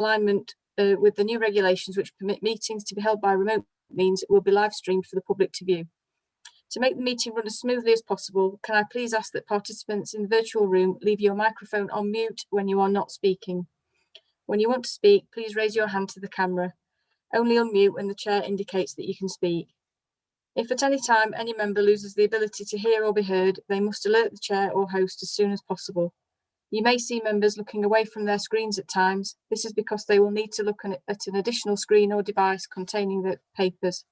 alignment with the new regulations which permit meetings to be held by remote means, it will be live streamed for the public to view. To make the meeting run as smoothly as possible, can I please ask that participants in the virtual room leave your microphone on mute when you are not speaking. When you want to speak, please raise your hand to the camera. Only unmute when the chair indicates that you can speak. If at any time any member loses the ability to hear or be heard, they must alert the chair or host as soon as possible. You may see members looking away from their screens at times. This is because they will need to look at an additional screen or device containing the papers.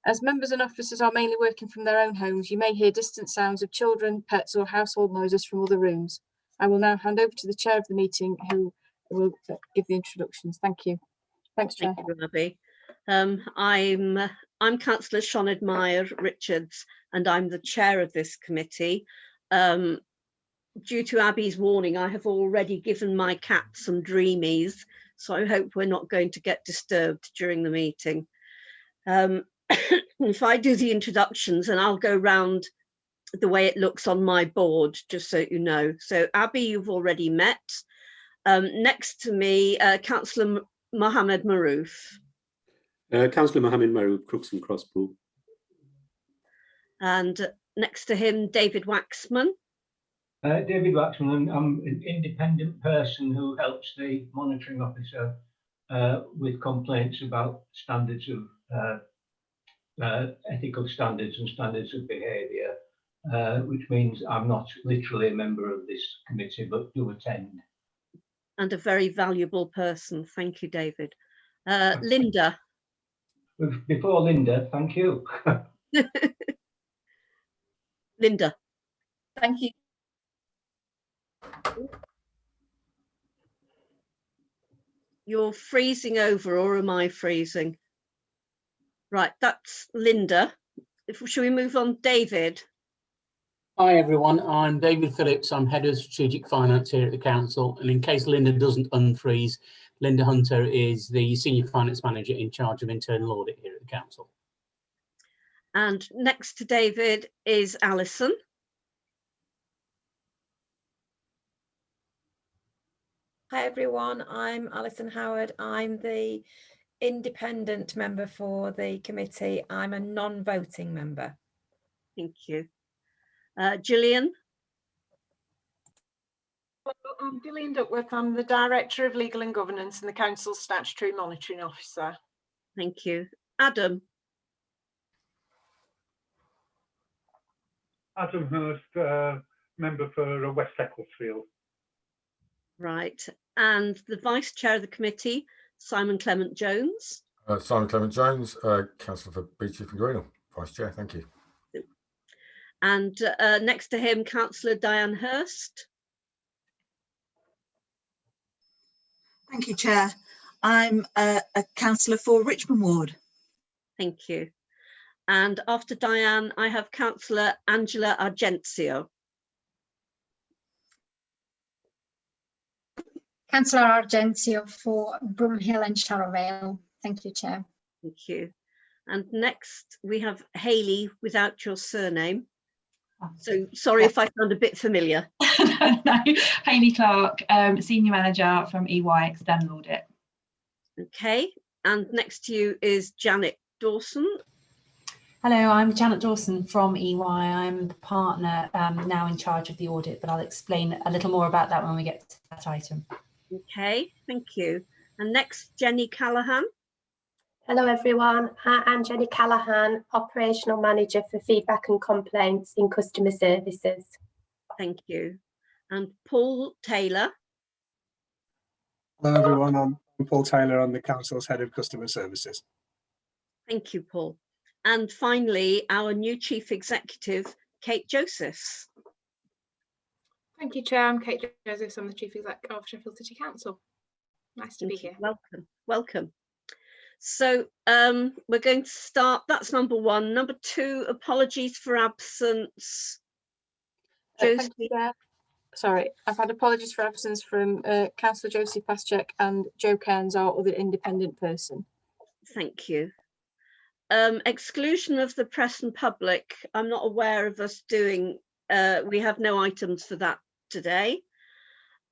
As members and officers are mainly working from their own homes, you may hear distant sounds of children, pets or household noises from other rooms. I will now hand over to the chair of the meeting who will give the introductions. Thank you. Thanks, Chair. Thank you, Abby. I'm Councillor Sioned Meyer Richards and I'm the chair of this committee. Due to Abby's warning, I have already given my cat some dreamies, so I hope we're not going to get disturbed during the meeting. If I do the introductions, and I'll go round the way it looks on my board, just so you know. So Abby, you've already met. Next to me, Councillor Mohammed Maroof. Councillor Mohammed Maroof, Crooks and Crosspool. And next to him, David Waxman. David Waxman, I'm an independent person who helps the monitoring officer with complaints about standards of ethical standards and standards of behaviour, which means I'm not literally a member of this committee, but do attend. And a very valuable person. Thank you, David. Linda. Before Linda, thank you. Linda. Thank you. You're freezing over, or am I freezing? Right, that's Linda. Shall we move on? David. Hi everyone, I'm David Phillips. I'm Head of Strategic Finance here at the Council, and in case Linda doesn't unfreeze, Linda Hunter is the Senior Finance Manager in charge of internal audit here at the Council. And next to David is Alison. Hi everyone, I'm Alison Howard. I'm the independent member for the committee. I'm a non-voting member. Thank you. Gillian. Well, I'm Gillian Duckworth. I'm the Director of Legal and Governance and the Council's Statutory Monitoring Officer. Thank you. Adam. Adam Hurst, member for West Ecclesfield. Right. And the Vice Chair of the committee, Simon Clement Jones. Simon Clement Jones, Councillor for Beechcliff and Greenhill, Vice Chair, thank you. And next to him, Councillor Diane Hurst. Thank you, Chair. I'm a councillor for Richmond Ward. Thank you. And after Diane, I have Councillor Angela Argentio. Councillor Argentio for Broomhill and Sharrowvale. Thank you, Chair. Thank you. And next we have Hayley without your surname. So sorry if I sound a bit familiar. No, Hayley Clark, Senior Manager from EY External Audit. Okay, and next to you is Janet Dawson. Hello, I'm Janet Dawson from EY. I'm the partner now in charge of the audit, but I'll explain a little more about that when we get to that item. Okay, thank you. And next, Jenny Callahan. Hello everyone, I'm Jenny Callahan, Operational Manager for Feedback and Complaints in Customer Services. Thank you. And Paul Taylor. Hello everyone, I'm Paul Taylor, I'm the Council's Head of Customer Services. Thank you, Paul. And finally, our new Chief Executive, Kate Josephs. Thank you, Chair. I'm Kate Josephs. I'm the Chief Exec of Sheffield City Council. Nice to be here. Welcome, welcome. So we're going to start, that's number one. Number two, apologies for absence. Thank you, Chair. Sorry, I've had apologies for absence from Councillor Josie Paschek and Joe Cairns, our other independent person. Thank you. Exclusion of the press and public, I'm not aware of us doing, we have no items for that today.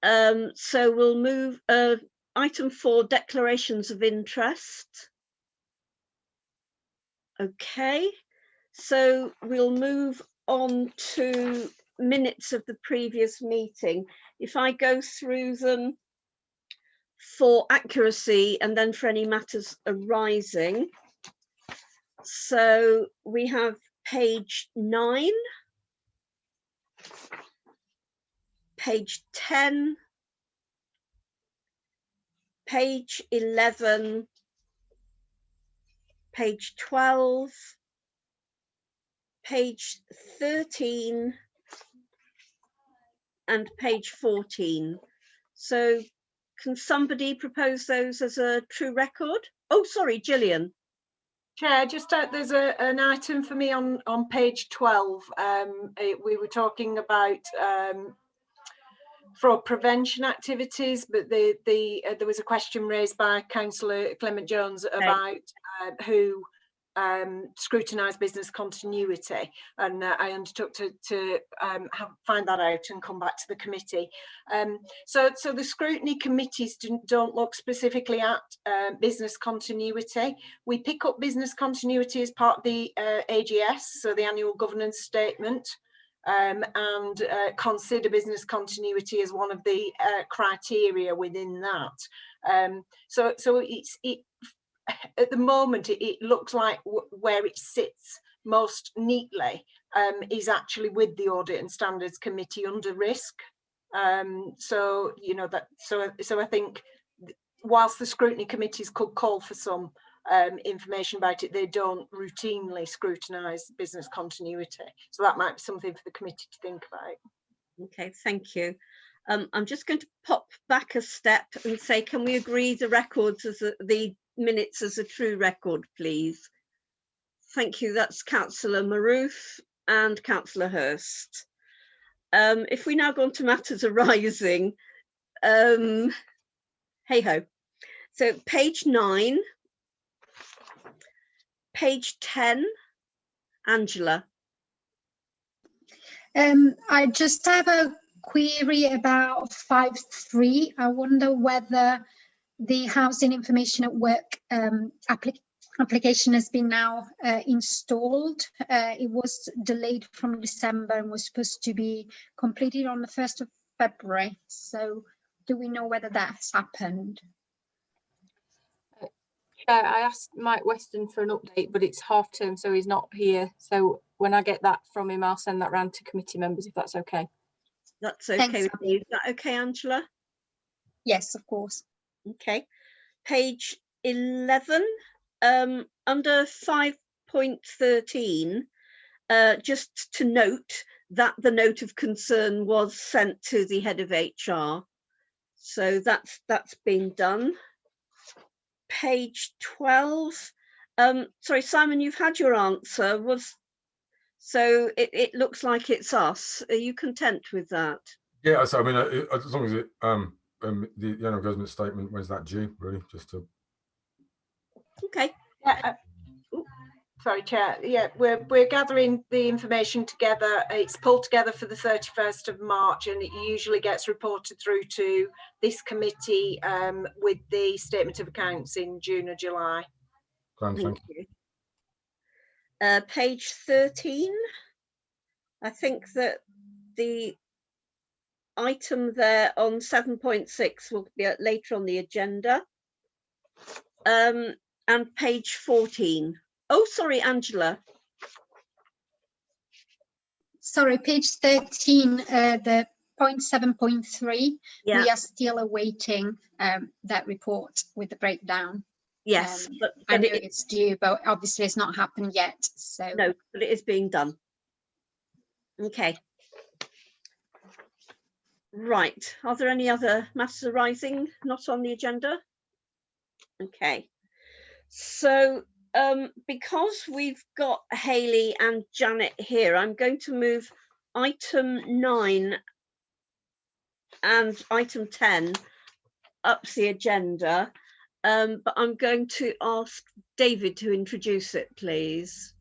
So we'll move, Item 4, declarations of interest. Okay, so we'll move on to minutes of the previous meeting. If I go through them for accuracy and then for any matters arising. So we have page 9, page 10, page 11, page 12, page 13, and page 14. So can somebody propose those as a true record? Oh, sorry, Gillian. Chair, just there's an item for me on page 12. We were talking about fraud prevention activities, but there was a question raised by Councillor Clement Jones about who scrutinised business continuity, and I undertook to find that out and come back to the committee. So the scrutiny committees don't look specifically at business continuity. We pick up business continuity as part of the AGS, so the annual governance statement, and consider business continuity as one of the criteria within that. So at the moment, it looks like where it sits most neatly is actually with the Audit and Standards Committee under risk. So you know that. So I think whilst the scrutiny committees could call for some information about it, they don't routinely scrutinise business continuity. So that might be something for the committee to think about. Okay, thank you. I'm just going to pop back a step and say, can we agree the records as the minutes as a true record, please? Thank you. That's Councillor Maroof and Councillor Ernst. If we now go on to matters arising, hey ho. So page 9, page 10, Angela. I just have a query about 5.3. I wonder whether the housing information at work application has been now installed. It was delayed from December and was supposed to be completed on the 1st of February. So do we know whether that has happened? Chair, I asked Mike Weston for an update, but it's half term, so he's not here. So when I get that from him, I'll send that round to committee members, if that's okay. That's okay with me. Is that okay, Angela? Yes, of course. Okay. Page 11, under 5.13, just to note that the note of concern was sent to the head of HR. So that's been done. Page 12. Sorry, Simon, you've had your answer. So it looks like it's us. Are you content with that? Yeah, so I mean, as long as it the annual government statement, when's that due? Really, just to. Okay. Yeah. Sorry, Chair. Yeah, we're gathering the information together. It's pulled together for the 31st of March, and it usually gets reported through to this committee with the statement of accounts in June or July. Thank you. Page 13. I think that the item there on 7.6 will be later on the agenda. And page 14. Oh, sorry, Angela. Sorry, page 13, the 0.7.3, we are still awaiting that report with the breakdown. Yes, but I know it's due, but obviously it's not happened yet. So no, but it is being done. Okay. Right. Are there any other matters arising not on the agenda? Okay. So because we've got Hayley and Janet here, I'm going to move item 9 and item 10 up the agenda. But I'm going to ask David to introduce it, please.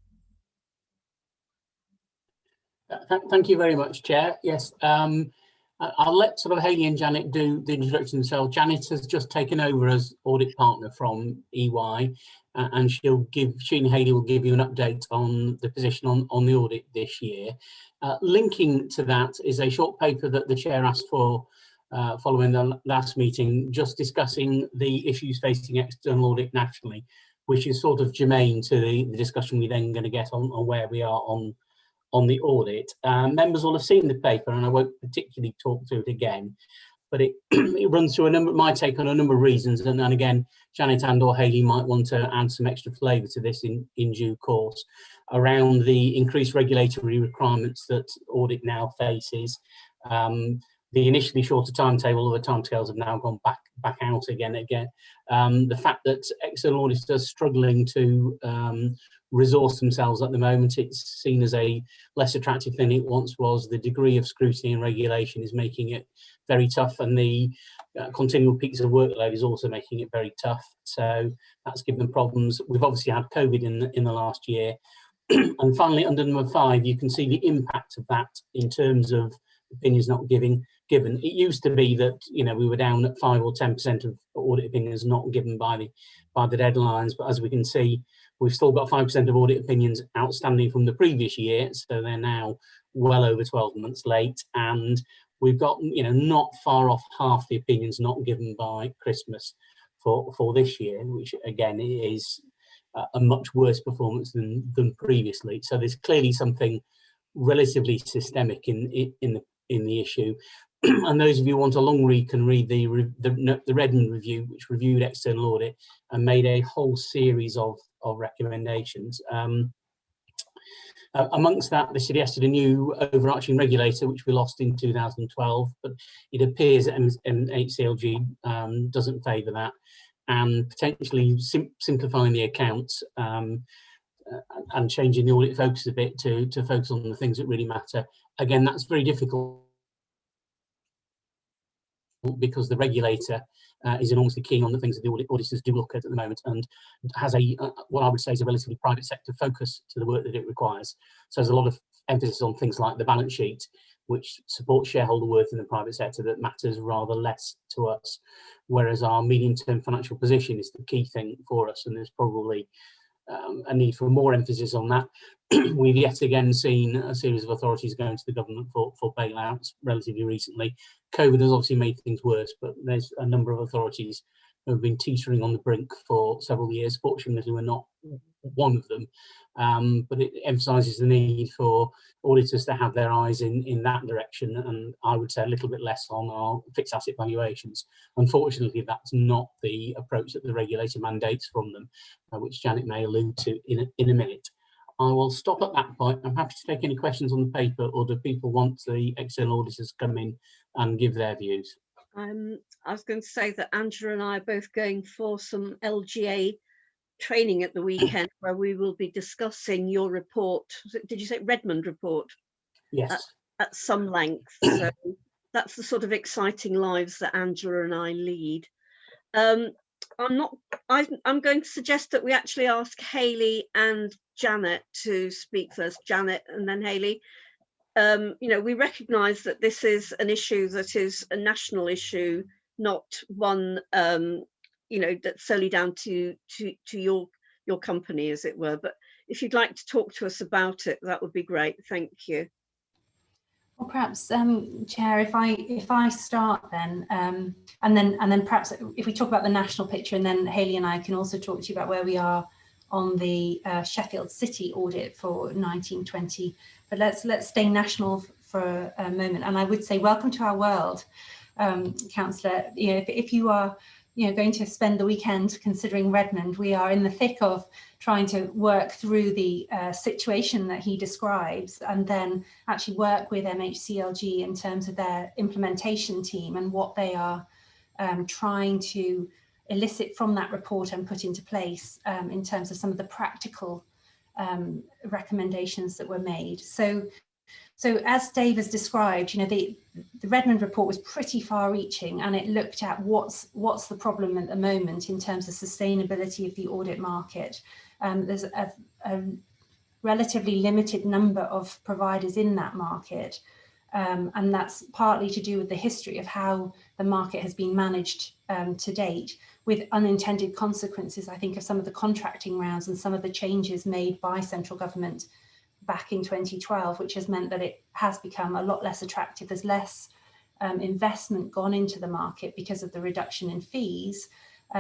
Thank you very much, Chair. Yes, I'll let sort of Hayley and Janet do the introduction themselves. Janet has just taken over as audit partner from EY, and she and Hayley will give you an update on the position on the audit this year. Linking to that is a short paper that the chair asked for following the last meeting, just discussing the issues facing external audit nationally, which is sort of germane to the discussion we're then going to get on where we are on the audit. Members will have seen the paper, and I won't particularly talk through it again, but it runs through my take on a number of reasons, and then again, Janet and or Hayley might want to add some extra flavour to this in due course, around the increased regulatory requirements that audit now faces. The initially shorter timetable, or the timescales have now gone back out again. The fact that external auditors are struggling to resource themselves at the moment, it's seen as a less attractive than it once was. The degree of scrutiny and regulation is making it very tough, and the continual peaks of workload is also making it very tough. So that's given them problems. We've obviously had COVID in the last year. And finally, under number 5, you can see the impact of that in terms of opinions not given. It used to be that, you know, we were down at 5 or 10% of audit opinions not given by the deadlines, but as we can see, we've still got 5% of audit opinions outstanding from the previous year, so they're now well over 12 months late, and we've got, you know, not far off half the opinions not given by Christmas for this year, which again is a much worse performance than previously. So there's clearly something relatively systemic in the issue. And those of you who want a long read can read the Redmond review, which reviewed external audit and made a whole series of recommendations. Amongst that, the city suggested a new overarching regulator, which we lost in 2012, but it appears HCLG doesn't favour that, and potentially simplifying the accounts and changing the audit focus a bit to focus on the things that really matter. Again, that's very difficult, because the regulator is enormously keen on the things that the auditors do look at the moment, and has what I would say is a relatively private sector focus to the work that it requires. So there's a lot of emphasis on things like the balance sheet, which supports shareholder worth in the private sector, that matters rather less to us, whereas our medium-term financial position is the key thing for us, and there's probably a need for more emphasis on that. We've yet again seen a series of authorities going to the government for bailouts relatively recently. COVID has obviously made things worse, but there's a number of authorities who have been teetering on the brink for several years. Fortunately, we're not one of them, but it emphasises the need for auditors to have their eyes in that direction, and I would say a little bit less on our fixed asset valuations. Unfortunately, that's not the approach that the regulator mandates from them, which Janet may allude to in a minute. I will stop at that point. I'm happy to take any questions on the paper, or do people want the external auditors to come in and give their views? I was going to say that Angela and I are both going for some LGA training at the weekend, where we will be discussing your report. Did you say Redmond report? Yes. At some length. So that's the sort of exciting lives that Angela and I lead. I'm going to suggest that we actually ask Hayley and Janet to speak first. Janet and then Hayley. You know, we recognise that this is an issue that is a national issue, not one you know, that's solely down to your company, as it were. But if you'd like to talk to us about it, that would be great. Thank you. Well, perhaps, Chair, if I start then, and then perhaps if we talk about the national picture, and then Hayley and I can also talk to you about where we are on the Sheffield City audit for 1920. But let's stay national for a moment. And I would say, welcome to our world, Councillor. You know, if you are, you know, going to spend the weekend considering Redmond, we are in the thick of trying to work through the situation that he describes, and then actually work with MHCLG in terms of their implementation team and what they are trying to elicit from that report and put into place in terms of some of the practical recommendations that were made. So as Dave has described, you know, the Redmond report was pretty far-reaching, and it looked at what's the problem at the moment in terms of sustainability of the audit market. There's a relatively limited number of providers in that market, And that's partly to do with the history of how the market has been managed to date, with unintended consequences, I think, of some of the contracting rounds and some of the changes made by central government back in 2012, which has meant that it has become a lot less attractive. There's less investment gone into the market because of the reduction in fees,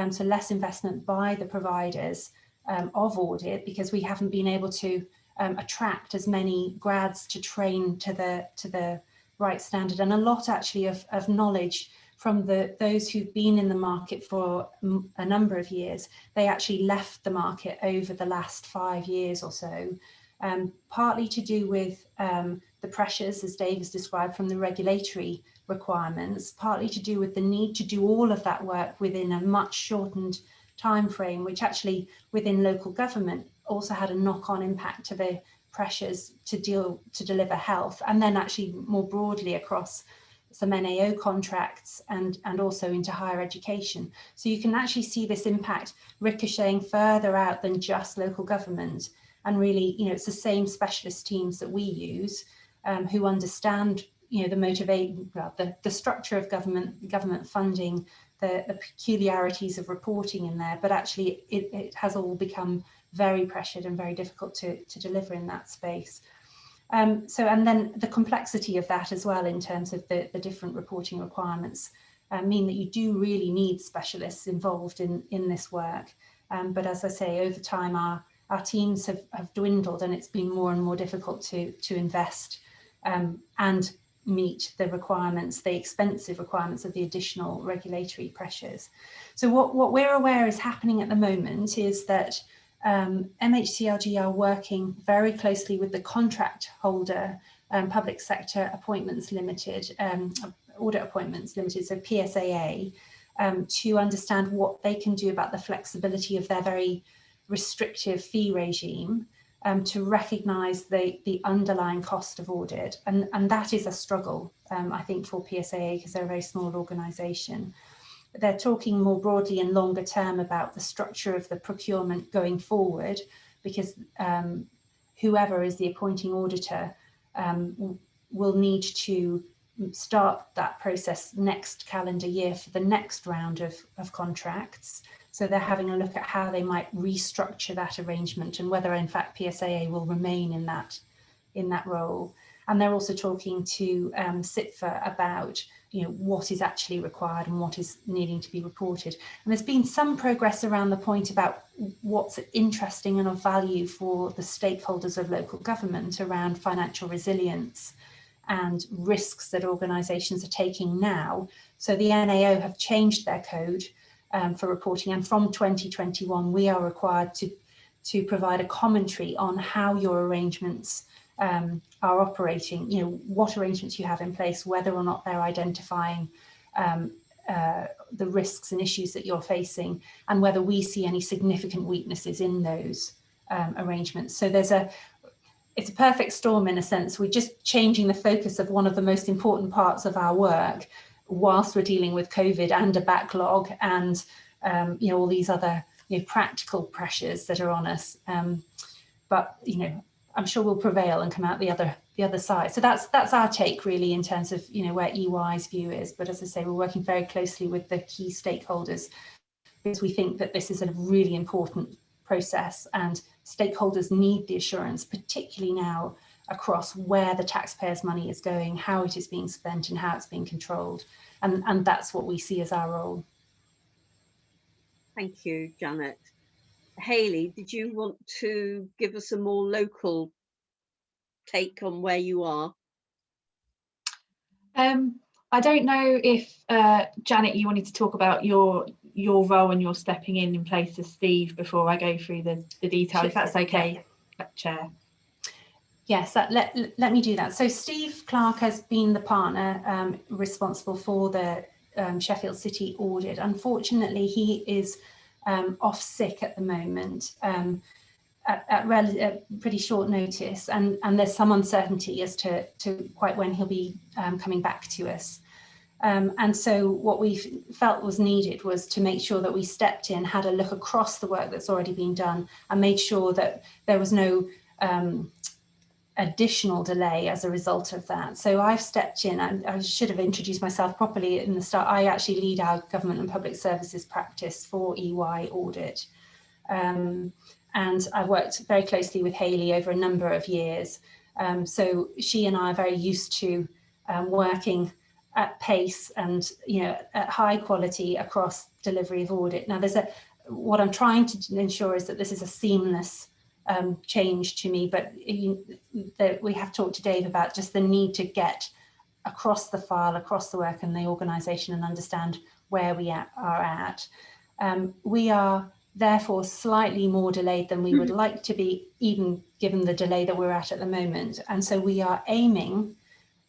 so less investment by the providers of audit, because we haven't been able to attract as many grads to train to the right standard, and a lot actually of knowledge from those who've been in the market for a number of years. They actually left the market over the last 5 years or so, partly to do with the pressures, as Dave has described, from the regulatory requirements, partly to do with the need to do all of that work within a much shortened time frame, which actually within local government also had a knock-on impact to the pressures to deliver health, and then actually more broadly across some NAO contracts and also into higher education. So you can actually see this impact ricocheting further out than just local government. And really, you know, it's the same specialist teams that we use who understand, you know, the structure of government funding, the peculiarities of reporting in there, but actually it has all become very pressured and very difficult to deliver in that space. And then the complexity of that as well, in terms of the different reporting requirements, mean that you do really need specialists involved in this work. But as I say, over time, our teams have dwindled, and it's been more and more difficult to invest and meet the requirements, the expensive requirements of the additional regulatory pressures. So what we're aware is happening at the moment is that MHCLG are working very closely with the contract holder, Public Sector Appointments Limited, Audit Appointments Limited, so PSAA, to understand what they can do about the flexibility of their very restrictive fee regime, to recognise the underlying cost of audit. And that is a struggle, I think, for PSAA, because they're a very small organisation. They're talking more broadly and longer term about the structure of the procurement going forward, because whoever is the appointing auditor will need to start that process next calendar year for the next round of contracts. So they're having a look at how they might restructure that arrangement and whether in fact PSAA will remain in that role. And they're also talking to CIPFA about, you know, what is actually required and what is needing to be reported. And there's been some progress around the point about what's interesting and of value for the stakeholders of local government around financial resilience and risks that organisations are taking now. So the NAO have changed their code for reporting, and from 2021 we are required to provide a commentary on how your arrangements are operating, you know, what arrangements you have in place, whether or not they're identifying the risks and issues that you're facing, and whether we see any significant weaknesses in those arrangements. So it's a perfect storm in a sense. We're just changing the focus of one of the most important parts of our work whilst we're dealing with COVID and a backlog and you know, all these other, you know, practical pressures that are on us. But you know, I'm sure we'll prevail and come out the other side. So that's our take really in terms of, you know, where EY's view is. But as I say, we're working very closely with the key stakeholders because we think that this is a really important process and stakeholders need the assurance, particularly now across where the taxpayers' money is going, how it is being spent and how it's being controlled. And that's what we see as our role. Thank you, Janet. Hayley, did you want to give us a more local take on where you are? I don't know if Janet, you wanted to talk about your role and your stepping in place of Steve before I go through the detail, if that's okay, Chair. Yes, let me do that. So Steve Clark has been the partner responsible for the Sheffield City audit. Unfortunately, he is off sick at the moment at pretty short notice, and there's some uncertainty as to quite when he'll be coming back to us. And so what we felt was needed was to make sure that we stepped in, had a look across the work that's already been done, and made sure that there was no additional delay as a result of that. So I've stepped in, and I should have introduced myself properly in the start. I actually lead our government and public services practice for EY Audit. And I've worked very closely with Hayley over a number of years. So she and I are very used to working at pace and, you know, at high quality across delivery of audit. Now, what I'm trying to ensure is that this is a seamless change to me, but that we have talked to Dave about just the need to get across the file, across the work and the organisation, and understand where we are at. We are therefore slightly more delayed than we would like to be, even given the delay that we're at the moment. And so we are aiming,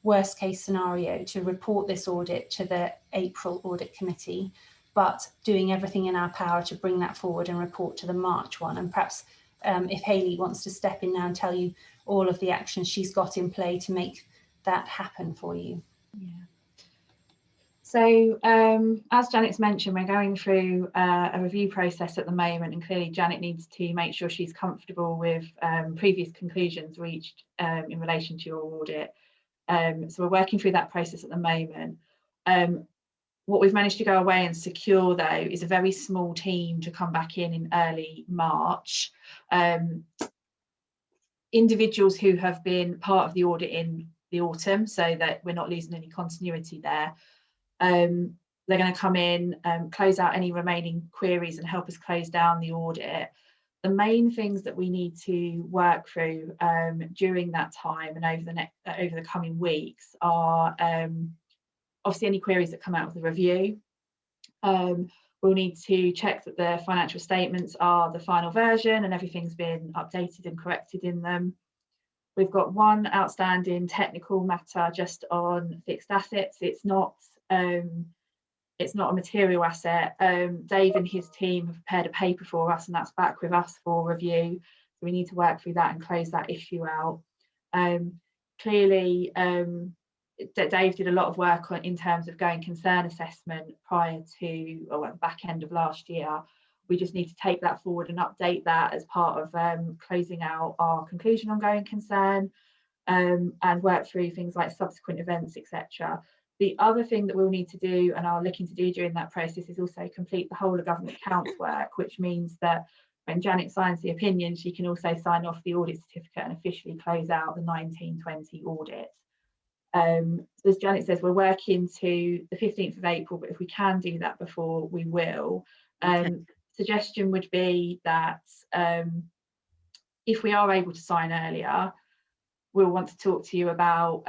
worst case scenario, to report this audit to the April Audit Committee, but doing everything in our power to bring that forward and report to the March one. And perhaps if Hayley wants to step in now and tell you all of the actions she's got in play to make that happen for you. Yeah. So as Janet's mentioned, we're going through a review process at the moment, and clearly Janet needs to make sure she's comfortable with previous conclusions reached in relation to your audit. So we're working through that process at the moment. What we've managed to go away and secure, though, is a very small team to come back in early March. Individuals who have been part of the audit in the autumn, so that we're not losing any continuity there. They're going to come in, close out any remaining queries and help us close down the audit. The main things that we need to work through during that time and over the coming weeks are obviously any queries that come out of the review. We'll need to check that the financial statements are the final version and everything's been updated and corrected in them. We've got one outstanding technical matter just on fixed assets. It's not a material asset. Dave and his team have prepared a paper for us, and that's back with us for review. So we need to work through that and close that issue out. Clearly, Dave did a lot of work in terms of going concern assessment prior to, or at the back end of last year. We just need to take that forward and update that as part of closing out our conclusion on going concern, and work through things like subsequent events, etc. The other thing that we'll need to do, and are looking to do during that process, is also complete the whole of government accounts work, which means that when Janet signs the opinion, she can also sign off the audit certificate and officially close out the 1920 audit. So as Janet says, we're working to the 15th of April, but if we can do that before, we will. Suggestion would be that if we are able to sign earlier, we'll want to talk to you about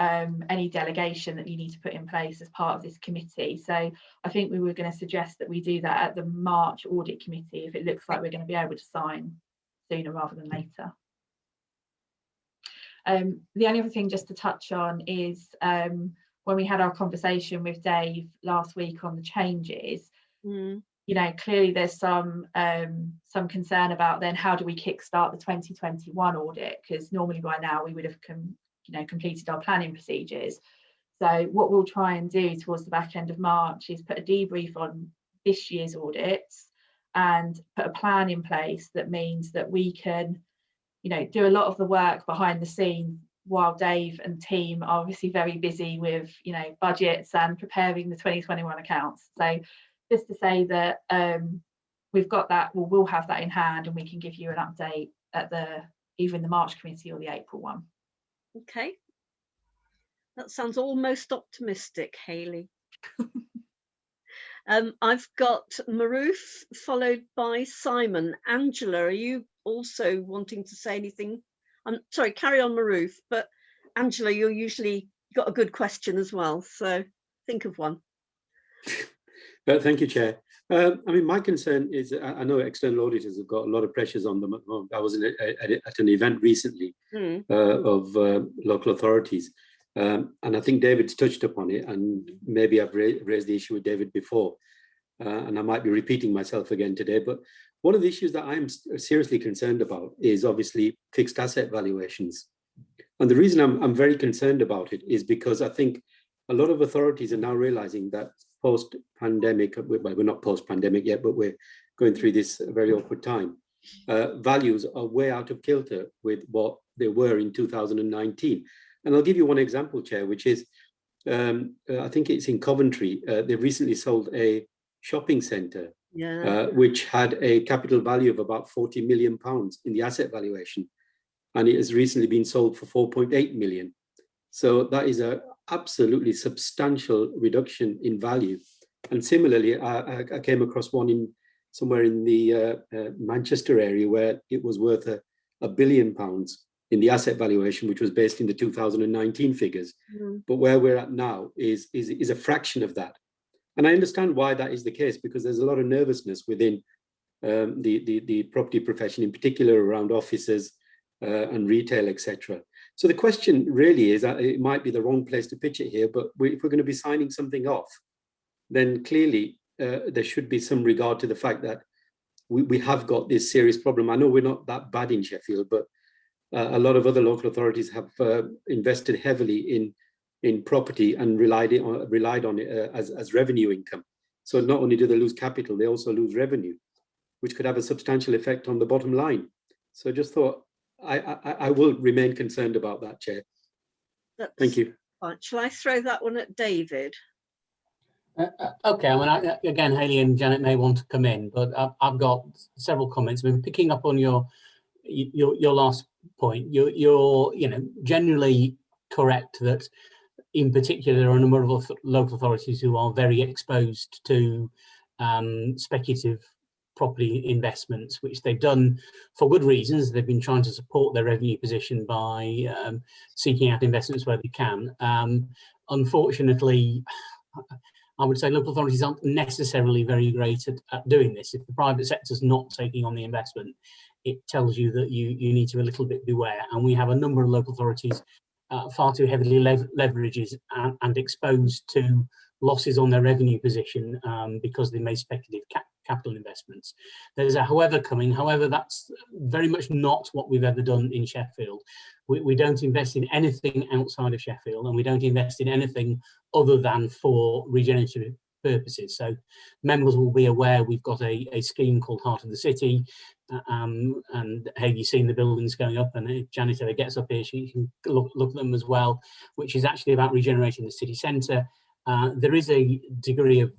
any delegation that you need to put in place as part of this committee. So I think we were going to suggest that we do that at the March Audit Committee if it looks like we're going to be able to sign sooner rather than later. The only other thing just to touch on is when we had our conversation with Dave last week on the changes, you know, clearly there's some concern about then how do we kickstart the 2021 audit, because normally by now we would have completed our planning procedures. So what we'll try and do towards the back end of March is put a debrief on this year's audits and put a plan in place that means that we can, you know, do a lot of the work behind the scenes while Dave and team are obviously very busy with, you know, budgets and preparing the 2021 accounts. So just to say that we've got that, we'll have that in hand, and we can give you an update at either in the March committee or the April one. Okay, that sounds almost optimistic, Hayley. I've got Maroof followed by Simon. Angela, are you also wanting to say anything? I'm sorry, carry on, Maroof, but Angela, you're usually got a good question as well, so think of one. Thank you, Chair. I mean, my concern is, I know external auditors have got a lot of pressures on them at the moment. I was at an event recently of local authorities, and I think David's touched upon it, and maybe I've raised the issue with David before, and I might be repeating myself again today, but one of the issues that I'm seriously concerned about is obviously fixed asset valuations. And the reason I'm very concerned about it is because I think a lot of authorities are now realizing that post-pandemic, well, we're not post-pandemic yet, but we're going through this very awkward time. Values are way out of kilter with what they were in 2019. And I'll give you one example, Chair, which is, I think it's in Coventry. They've recently sold a shopping centre, which had a capital value of about £40 million in the asset valuation. And it has recently been sold for 4.8 million. So that is an absolutely substantial reduction in value. And similarly, I came across one somewhere in the Manchester area where it was worth £1 billion in the asset valuation, which was based in the 2019 figures. But where we're at now is a fraction of that. And I understand why that is the case, because there's a lot of nervousness within the property profession, in particular around offices and retail, etc. So the question really is, it might be the wrong place to pitch it here, but if we're going to be signing something off, then clearly there should be some regard to the fact that we have got this serious problem. I know we're not that bad in Sheffield, but a lot of other local authorities have invested heavily in property and relied on it as revenue income. So not only do they lose capital, they also lose revenue, which could have a substantial effect on the bottom line. So I just thought I will remain concerned about that, Chair. Thank you. Fine. Shall I throw that one at David? Okay, I mean, again, Hayley and Janet may want to come in, but I've got several comments. I mean, picking up on your last point, you're generally correct that in particular there are a number of local authorities who are very exposed to speculative property investments, which they've done for good reasons. They've been trying to support their revenue position by seeking out investments where they can. Unfortunately, I would say local authorities aren't necessarily very great at doing this. If the private sector's not taking on the investment, it tells you that you need to be a little bit beware. And we have a number of local authorities far too heavily leveraged and exposed to losses on their revenue position because they made speculative capital investments. There's a however coming. However, that's very much not what we've ever done in Sheffield. We don't invest in anything outside of Sheffield, and we don't invest in anything other than for regenerative purposes. So members will be aware we've got a scheme called Heart of the City, and have you seen the buildings going up? And if Janet ever gets up here, she can look at them as well, which is actually about regenerating the city centre. There is a degree of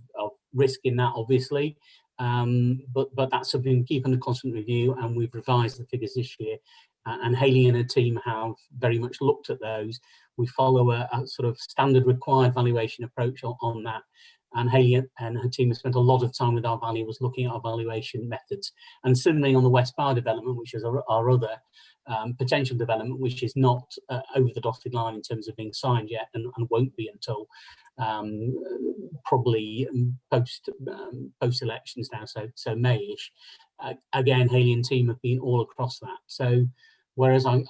risk in that, obviously, but that's something we keep under constant review, and we've revised the figures this year. And Hayley and her team have very much looked at those. We follow a sort of standard required valuation approach on that. And Hayley and her team have spent a lot of time with our valuers looking at our valuation methods. And similarly on the West Bar development, which is our other potential development, which is not over the dotted line in terms of being signed yet, and won't be until probably post elections now, so May-ish. Again, Hayley and team have been all across that. So whereas I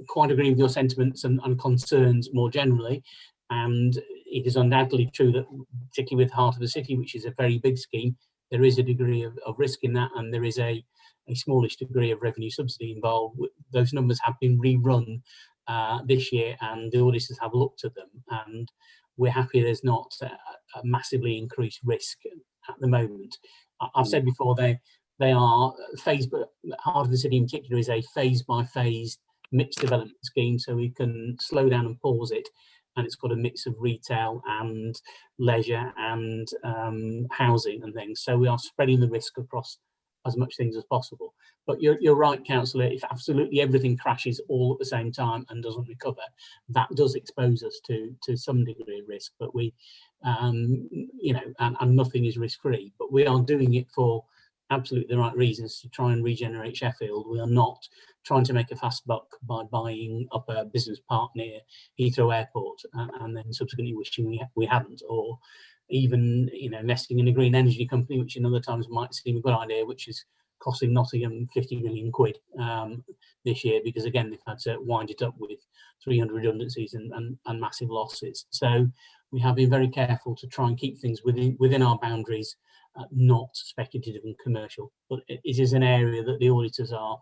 quite agree with your sentiments and concerns more generally, and it is undoubtedly true that particularly with Heart of the City, which is a very big scheme, there is a degree of risk in that, and there is a smallish degree of revenue subsidy involved. Those numbers have been rerun this year, and the auditors have looked at them, and we're happy there's not a massively increased risk at the moment. I've said before, they are phased, but Heart of the City in particular is a phase by phase mixed development scheme, so we can slow down and pause it, and it's got a mix of retail and leisure and housing and things. So we are spreading the risk across as much things as possible. But you're right, Councillor, if absolutely everything crashes all at the same time and doesn't recover, that does expose us to some degree of risk. But we, and nothing is risk-free, but we are doing it for absolutely the right reasons to try and regenerate Sheffield. We are not trying to make a fast buck by buying up a business park near Heathrow Airport and then subsequently wishing we hadn't, or even investing in a green energy company, which in other times might seem a good idea, which is costing Nottingham 50 million quid this year, because again they've had to wind it up with 300 redundancies and massive losses. So we have been very careful to try and keep things within our boundaries, not speculative and commercial. But it is an area that the auditors are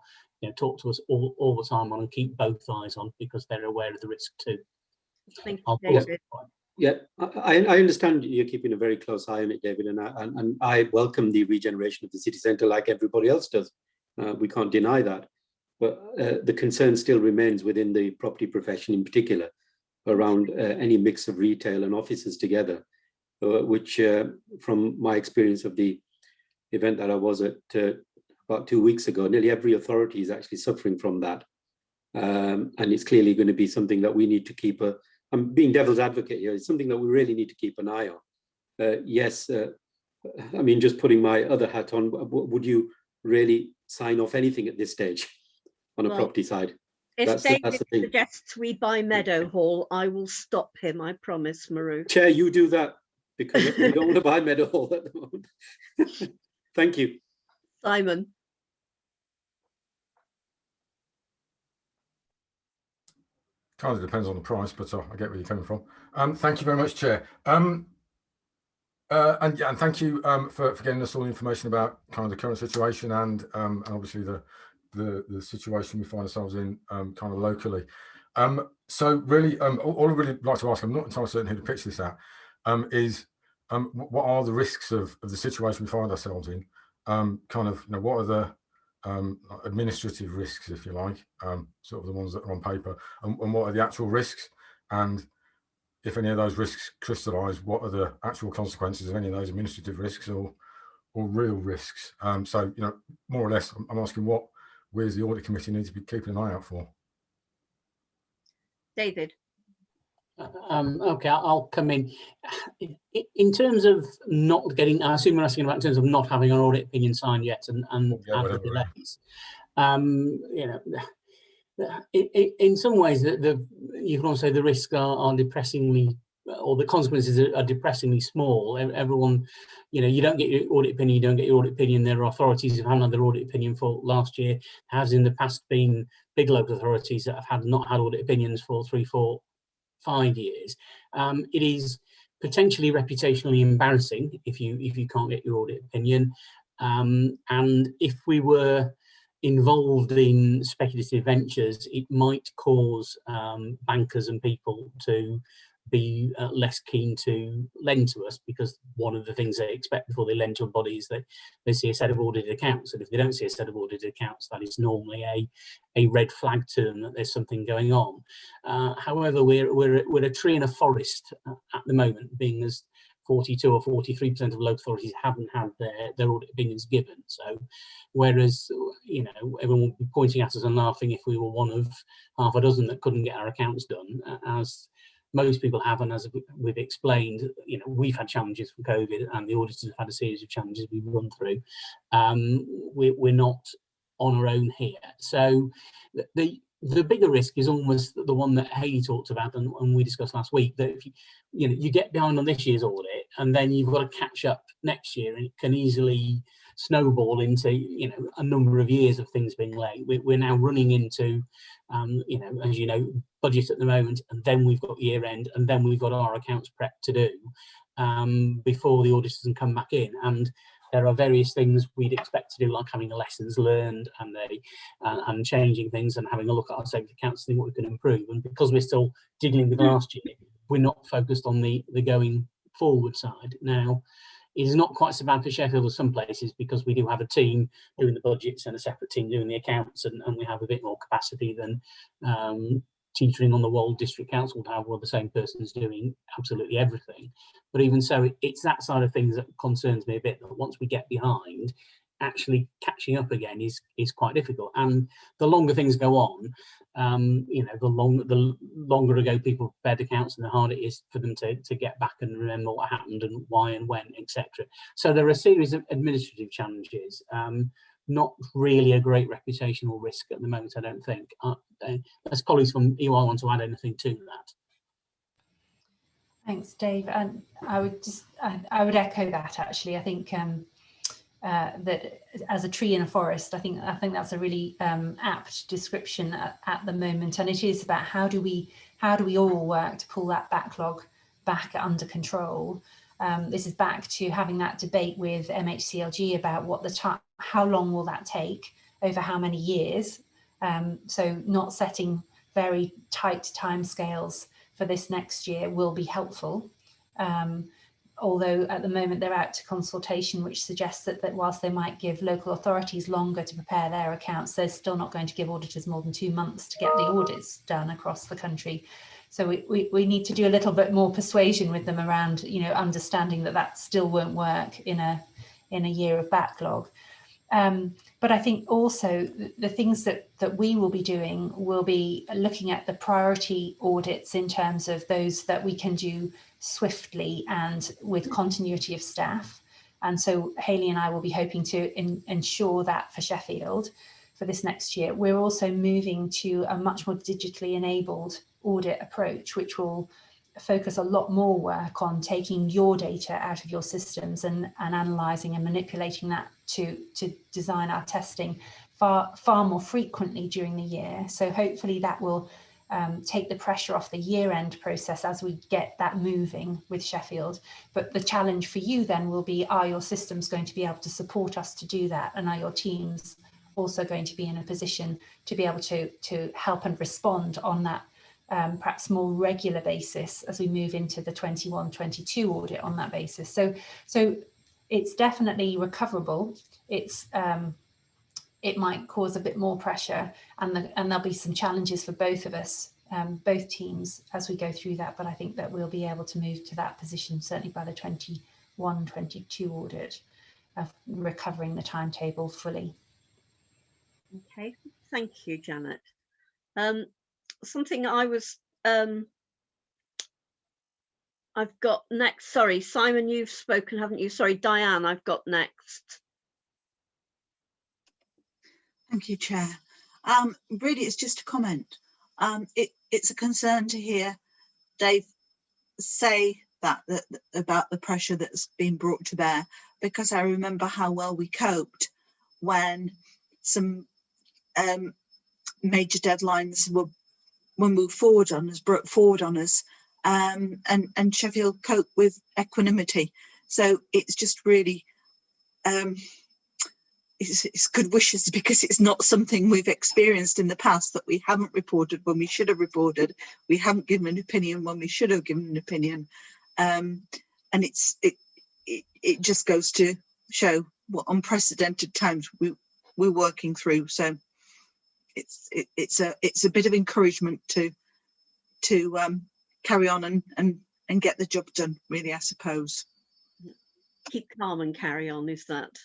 talk to us all the time on and keep both eyes on, because they're aware of the risk too. Thank you, David. Yeah, I understand you're keeping a very close eye on it, David, and I welcome the regeneration of the city centre like everybody else does. We can't deny that. but the concern still remains within the property profession in particular around any mix of retail and offices together, which from my experience of the event that I was at about 2 weeks ago, nearly every authority is actually suffering from that. And it's clearly going to be something that we need to keep I'm being devil's advocate here, it's something that we really need to keep an eye on. Yes, I mean, just putting my other hat on, would you really sign off anything at this stage on a property side? If David suggests we buy Meadowhall, I will stop him, I promise, Maru. Chair, you do that, because we don't want to buy Meadowhall at the moment. Thank you. Simon. Kind of depends on the price, but I get where you're coming from. Thank you very much, Chair. And thank you for getting us all the information about kind of the current situation and obviously the situation we find ourselves in kind of locally. So really, all I really like to ask, I'm not entirely certain who to pitch this at, is what are the risks of the situation we find ourselves in? Kind of, you know, what are the administrative risks, if you like, sort of the ones that are on paper, and what are the actual risks? And if any of those risks crystallise, what are the actual consequences of any of those administrative risks or real risks? So, you know, more or less, I'm asking what we as the audit committee need to be keeping an eye out for. David. Okay, I'll come in. In terms of not getting, I assume we're asking about in terms of not having an audit opinion signed yet and the delays. You know, in some ways, you can also say the risks are depressingly, or the consequences are depressingly small. Everyone, you know, you don't get your audit opinion, you don't get your audit opinion. There are authorities who haven't had their audit opinion for last year, has in the past been big local authorities that have not had audit opinions for 3, 4, 5 years. It is potentially reputationally embarrassing if you can't get your audit opinion. And if we were involved in speculative ventures, it might cause bankers and people to be less keen to lend to us, because one of the things they expect before they lend to a body is that they see a set of audited accounts, and if they don't see a set of audited accounts, that is normally a red flag to them that there's something going on. However, we're a tree in a forest at the moment, being as 42 or 43% of local authorities haven't had their audit opinions given. So whereas, you know, everyone would be pointing at us and laughing if we were one of half a dozen that couldn't get our accounts done, as most people have, and as we've explained, you know, we've had challenges from COVID, and the auditors have had a series of challenges we've run through. We're not on our own here. So the bigger risk is almost the one that Hayley talked about and we discussed last week, that if you get behind on this year's audit and then you've got to catch up next year, and it can easily snowball into, you know, a number of years of things being late. We're now running into, you know, as you know, budget at the moment, and then we've got year end, and then we've got our accounts prep to do before the auditors can come back in. And there are various things we'd expect to do, like having a lessons learned and changing things and having a look at our statement of accounts, seeing what we can improve. And because we're still dealing with last year, we're not focused on the going forward side. Now, it is not quite so bad for Sheffield as some places, because we do have a team doing the budgets and a separate team doing the accounts, and we have a bit more capacity than teetering on the wall district council would have, where the same person's doing absolutely everything. But even so, it's that side of things that concerns me a bit, that once we get behind, actually catching up again is quite difficult. And the longer things go on, you know, the longer ago people prepared accounts, and the harder it is for them to get back and remember what happened and why and when, etc. So there are a series of administrative challenges. Not really a great reputational risk at the moment, I don't think. As colleagues from EY want to add anything to that. Thanks, Dave. And I would echo that, actually. I think that as a tree in a forest, I think that's a really apt description at the moment. And it is about how do we all work to pull that backlog back under control. This is back to having that debate with MHCLG about how long will that take, over how many years. So not setting very tight timescales for this next year will be helpful. although at the moment they're out to consultation, which suggests that whilst they might give local authorities longer to prepare their accounts, they're still not going to give auditors more than 2 months to get the audits done across the country. So we need to do a little bit more persuasion with them around, you know, understanding that still won't work in a year of backlog. But I think also the things that we will be doing will be looking at the priority audits in terms of those that we can do swiftly and with continuity of staff. And so Hayley and I will be hoping to ensure that for Sheffield for this next year. We're also moving to a much more digitally enabled audit approach, which will focus a lot more work on taking your data out of your systems and analysing and manipulating that to design our testing far more frequently during the year. So hopefully that will take the pressure off the year-end process as we get that moving with Sheffield. But the challenge for you then will be, are your systems going to be able to support us to do that? And are your teams also going to be in a position to be able to help and respond on that perhaps more regular basis as we move into the 21-22 audit on that basis. So it's definitely recoverable. It's it might cause a bit more pressure, and there'll be some challenges for both of us, both teams, as we go through that. But I think that we'll be able to move to that position certainly by the 21-22 audit of recovering the timetable fully. Okay, thank you, Janet. Something I was I've got next. Sorry, Simon, you've spoken, haven't you? Sorry, Diane, I've got next. Thank you, Chair. Really, it's just a comment. It's a concern to hear Dave say that about the pressure that's been brought to bear, because I remember how well we coped when some major deadlines were moved forward on us, brought forward on us, and Sheffield coped with equanimity. So it's just really it's good wishes, because it's not something we've experienced in the past, that we haven't reported when we should have reported, we haven't given an opinion when we should have given an opinion, and it just goes to show what unprecedented times we're working through. So it's a bit of encouragement to carry on and get the job done, really, I suppose. Keep calm and carry on, is that?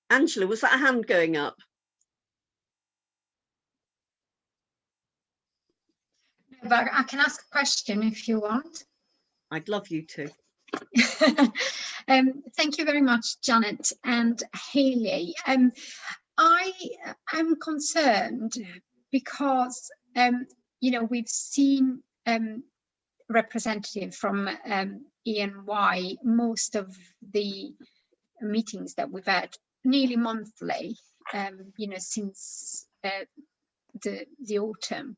Angela, was that a hand going up? But I can ask a question if you want. I'd love you to. Thank you very much, Janet and Hayley. I am concerned because you know, we've seen representative from E&Y most of the meetings that we've had nearly monthly, you know, since the autumn,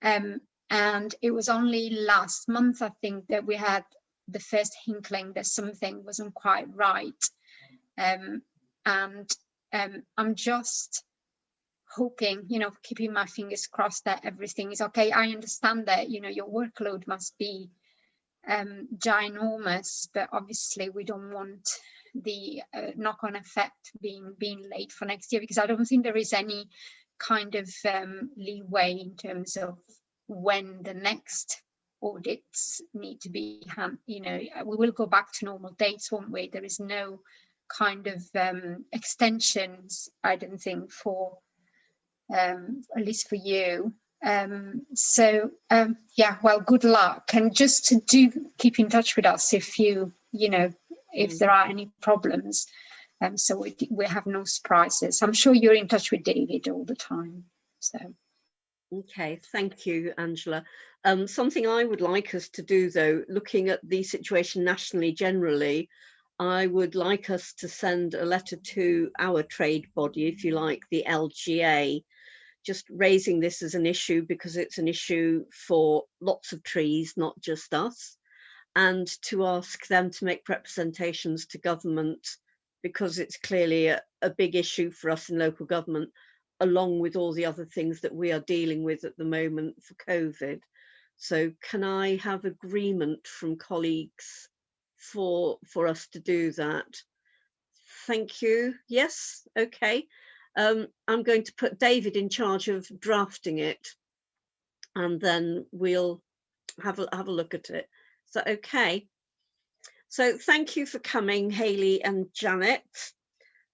and it was only last month, I think, that we had the first inkling that something wasn't quite right, and I'm just hoping, you know, keeping my fingers crossed that everything is okay. I understand that, you know, your workload must be ginormous, but obviously we don't want the knock-on effect being late for next year, because I don't think there is any kind of leeway in terms of when the next audits need to be you know, we will go back to normal dates, won't we? There is no kind of extensions, I don't think, for at least for you. So yeah, well, good luck, and just to keep in touch with us if you know, if there are any problems, so we have no surprises. I'm sure you're in touch with David all the time. So okay, thank you, Angela. Something I would like us to do, though, looking at the situation nationally generally, I would like us to send a letter to our trade body, if you like, the LGA, just raising this as an issue, because it's an issue for lots of trees, not just us, and to ask them to make representations to government, because it's clearly a big issue for us in local government, along with all the other things that we are dealing with at the moment for COVID. So can I have agreement from colleagues for us to do that? Thank you. Yes, okay. I'm going to put David in charge of drafting it, and then we'll have a look at it. So okay. So thank you for coming, Hayley and Janet.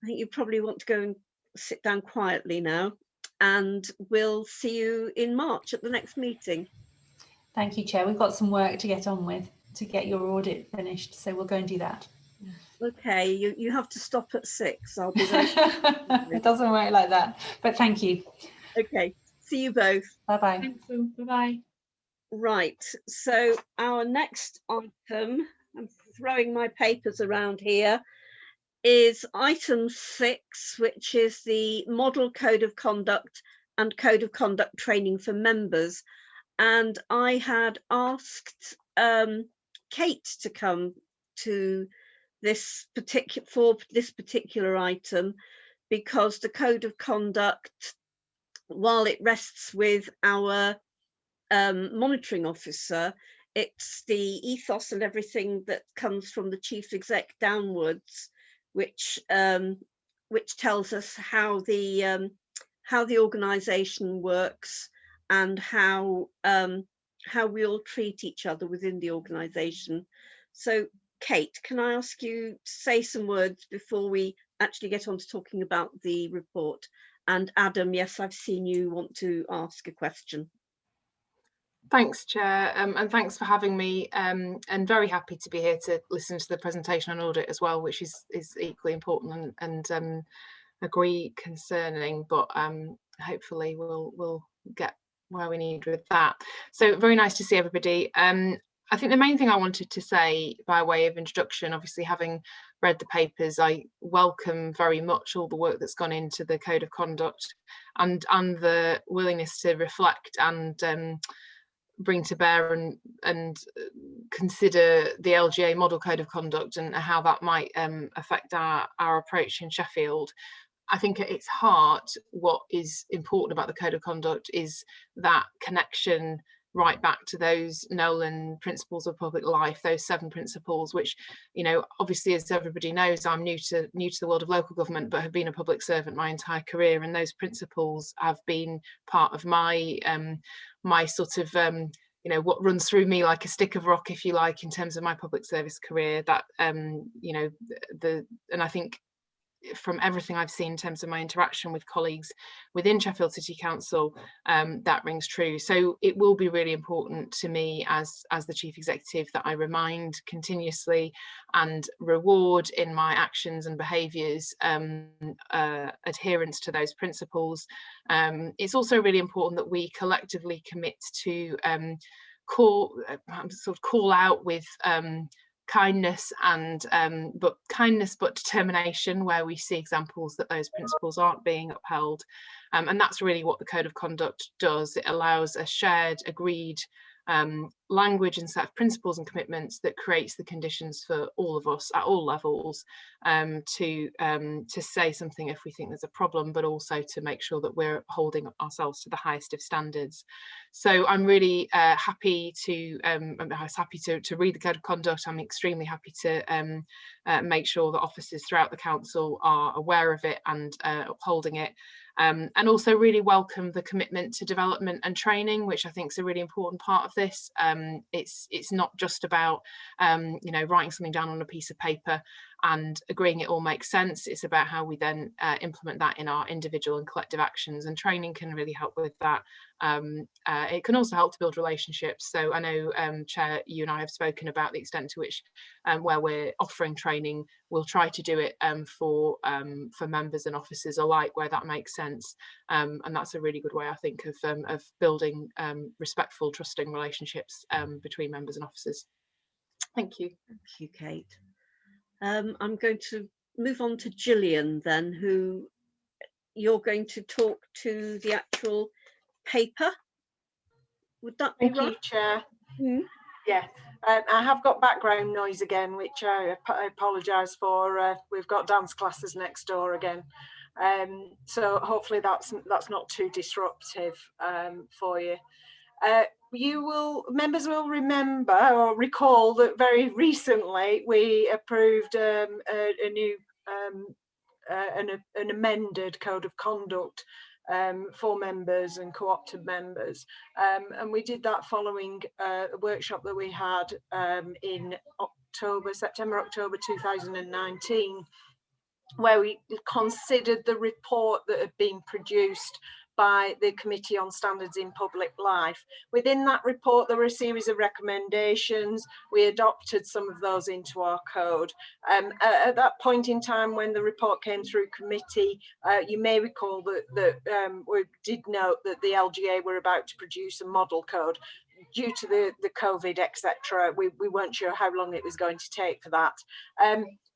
I think you probably want to go and sit down quietly now, and we'll see you in March at the next meeting. Thank you, Chair. We've got some work to get on with to get your audit finished, so we'll go and do that. Okay, you have to stop at 6. I'll be very It doesn't work like that, but thank you. Okay, see you both. Bye-bye. Thanks, bye-bye. Right, so our next item, I'm throwing my papers around here, is item 6, which is the Model Code of Conduct and Code of Conduct training for members. And I had asked Kate to come to this particular item, because the Code of Conduct, while it rests with our monitoring officer, it's the ethos and everything that comes from the chief exec downwards, which tells us how the organisation works and how we all treat each other within the organisation. So Kate, can I ask you to say some words before we actually get on to talking about the report? And Adam, yes, I've seen you want to ask a question. Thanks, Chair, and thanks for having me, and very happy to be here to listen to the presentation on audit as well, which is equally important and agree concerning, but hopefully we'll get where we need with that. So very nice to see everybody. I think the main thing I wanted to say by way of introduction, obviously having read the papers, I welcome very much all the work that's gone into the Code of Conduct and the willingness to reflect and bring to bear and consider the LGA Model Code of Conduct and how that might affect our approach in Sheffield. I think at its heart, what is important about the Code of Conduct is that connection right back to those Nolan principles of public life, those 7 principles, which, you know, obviously, as everybody knows, I'm new to the world of local government, but have been a public servant my entire career, and those principles have been part of my my sort of you know, what runs through me like a stick of rock, if you like, in terms of my public service career. That you know, and I think from everything I've seen in terms of my interaction with colleagues within Sheffield City Council, that rings true. So it will be really important to me as the Chief Executive that I remind continuously and reward in my actions and behaviours adherence to those principles. It's also really important that we collectively commit to call out with kindness but determination where we see examples that those principles aren't being upheld, and that's really what the Code of Conduct does. It allows a shared, agreed language and set of principles and commitments that creates the conditions for all of us at all levels to say something if we think there's a problem, but also to make sure that we're holding ourselves to the highest of standards. So I'm really happy to read the Code of Conduct. I'm extremely happy to make sure that officers throughout the council are aware of it and upholding it. And also really welcome the commitment to development and training, which I think is a really important part of this. It's not just about you know, writing something down on a piece of paper and agreeing it all makes sense. It's about how we then implement that in our individual and collective actions, and training can really help with that. It can also help to build relationships. So I know, Chair, you and I have spoken about the extent to which where we're offering training, we'll try to do it for members and officers alike where that makes sense. And that's a really good way, I think, of building respectful, trusting relationships between members and officers. Thank you. Thank you, Kate. I'm going to move on to Gillian then, who you're going to talk to the actual paper. Would that be right? Thank you, Chair. Yeah, I have got background noise again, which I apologise for. We've got dance classes next door again, so hopefully that's not too disruptive for you. Members will remember or recall that very recently we approved a new an amended code of conduct for members and co-opted members, and we did that following a workshop that we had in September, October 2019, where we considered the report that had been produced by the Committee on Standards in Public Life. Within that report, there were a series of recommendations. We adopted some of those into our code. At that point in time, when the report came through committee, you may recall that we did note that the LGA were about to produce a model code. Due to the COVID, etc., we weren't sure how long it was going to take for that.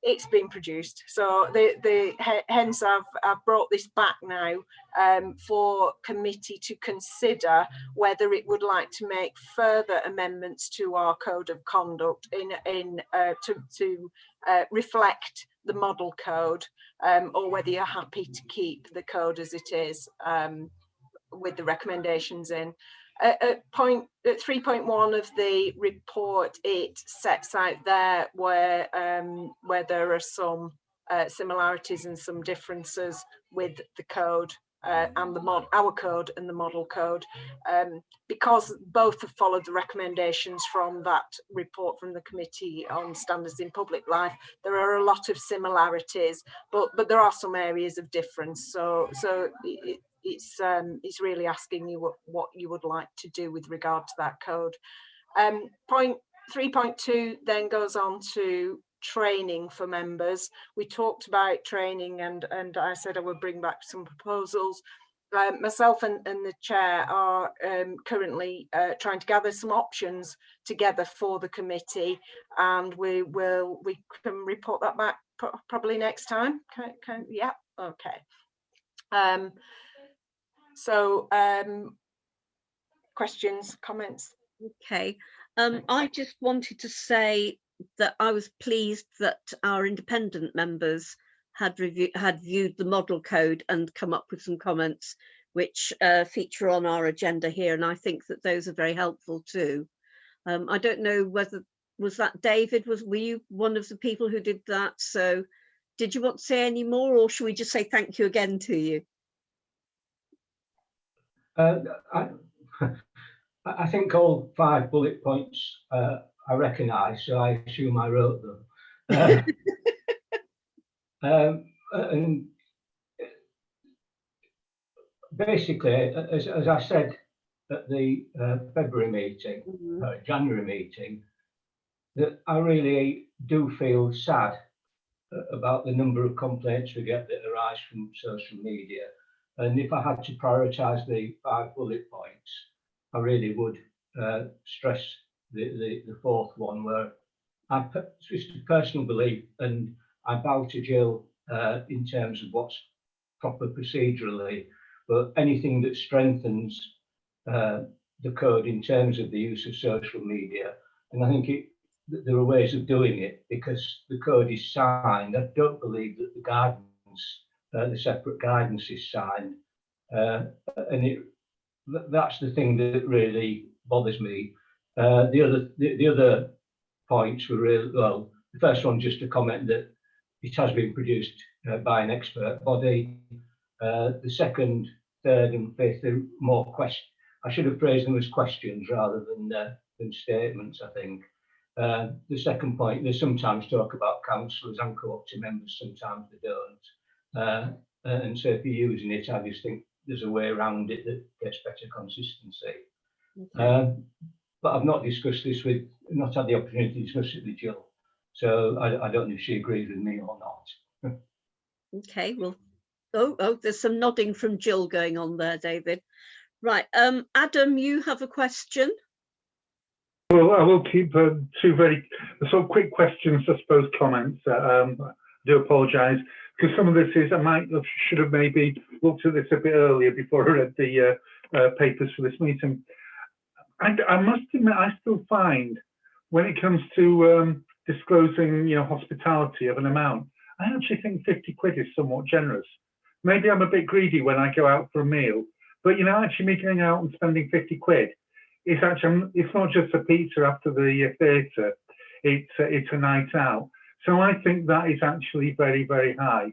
It's been produced, so hence I've brought this back now for committee to consider whether it would like to make further amendments to our code of conduct to reflect the model code, or whether you're happy to keep the code as it is with the recommendations in. At 3.1 of the report, it sets out there where there are some similarities and some differences with the code and our code and the model code, because both have followed the recommendations from that report from the Committee on Standards in Public Life. There are a lot of similarities, but there are some areas of difference. So it's really asking you what you would like to do with regard to that code. Point 3.2 then goes on to training for members. We talked about training, and I said I would bring back some proposals. Myself and the chair are currently trying to gather some options together for the committee, and we can report that back probably next time. Yeah, okay. So questions, comments? Okay, I just wanted to say that I was pleased that our independent members had viewed the model code and come up with some comments which feature on our agenda here, and I think that those are very helpful too. I don't know whether, was that David, were you one of the people who did that? So did you want to say any more, or should we just say thank you again to you? I think all 5 bullet points I recognise, so I assume I wrote them. And basically, as I said at the February meeting, January meeting, that I really do feel sad about the number of complaints we get that arise from social media. And if I had to prioritise the 5 bullet points, I really would stress the 4th one, where it's just a personal belief, and I bow to Jill in terms of what's proper procedurally, but anything that strengthens the code in terms of the use of social media. And I think there are ways of doing it, because the code is signed. I don't believe that the guidance, the separate guidance is signed. And that's the thing that really bothers me. The other points were really, well, the first one, just a comment that it has been produced by an expert body. The second, third and fifth are more questions. I should have phrased them as questions rather than statements, I think. The second point, they sometimes talk about councillors and co-opted members, sometimes they don't. And so if you're using it, I just think there's a way around it that gets better consistency. Okay. But I've not discussed this not had the opportunity to discuss it with Jill. So I don't know if she agrees with me or not. Okay, well, oh, there's some nodding from Jill going on there, David. Right, Adam, you have a question? Well, I will keep 2 very sort of quick questions, I suppose, comments. I do apologise, because some of this is, should have maybe looked at this a bit earlier before I read the papers for this meeting. I must admit, I still find when it comes to disclosing, hospitality of an amount, I actually think 50 quid is somewhat generous. Maybe I'm a bit greedy when I go out for a meal, but actually me going out and spending 50 quid it's actually, it's not just a pizza after the theatre, it's a night out. So I think that is actually very, very high.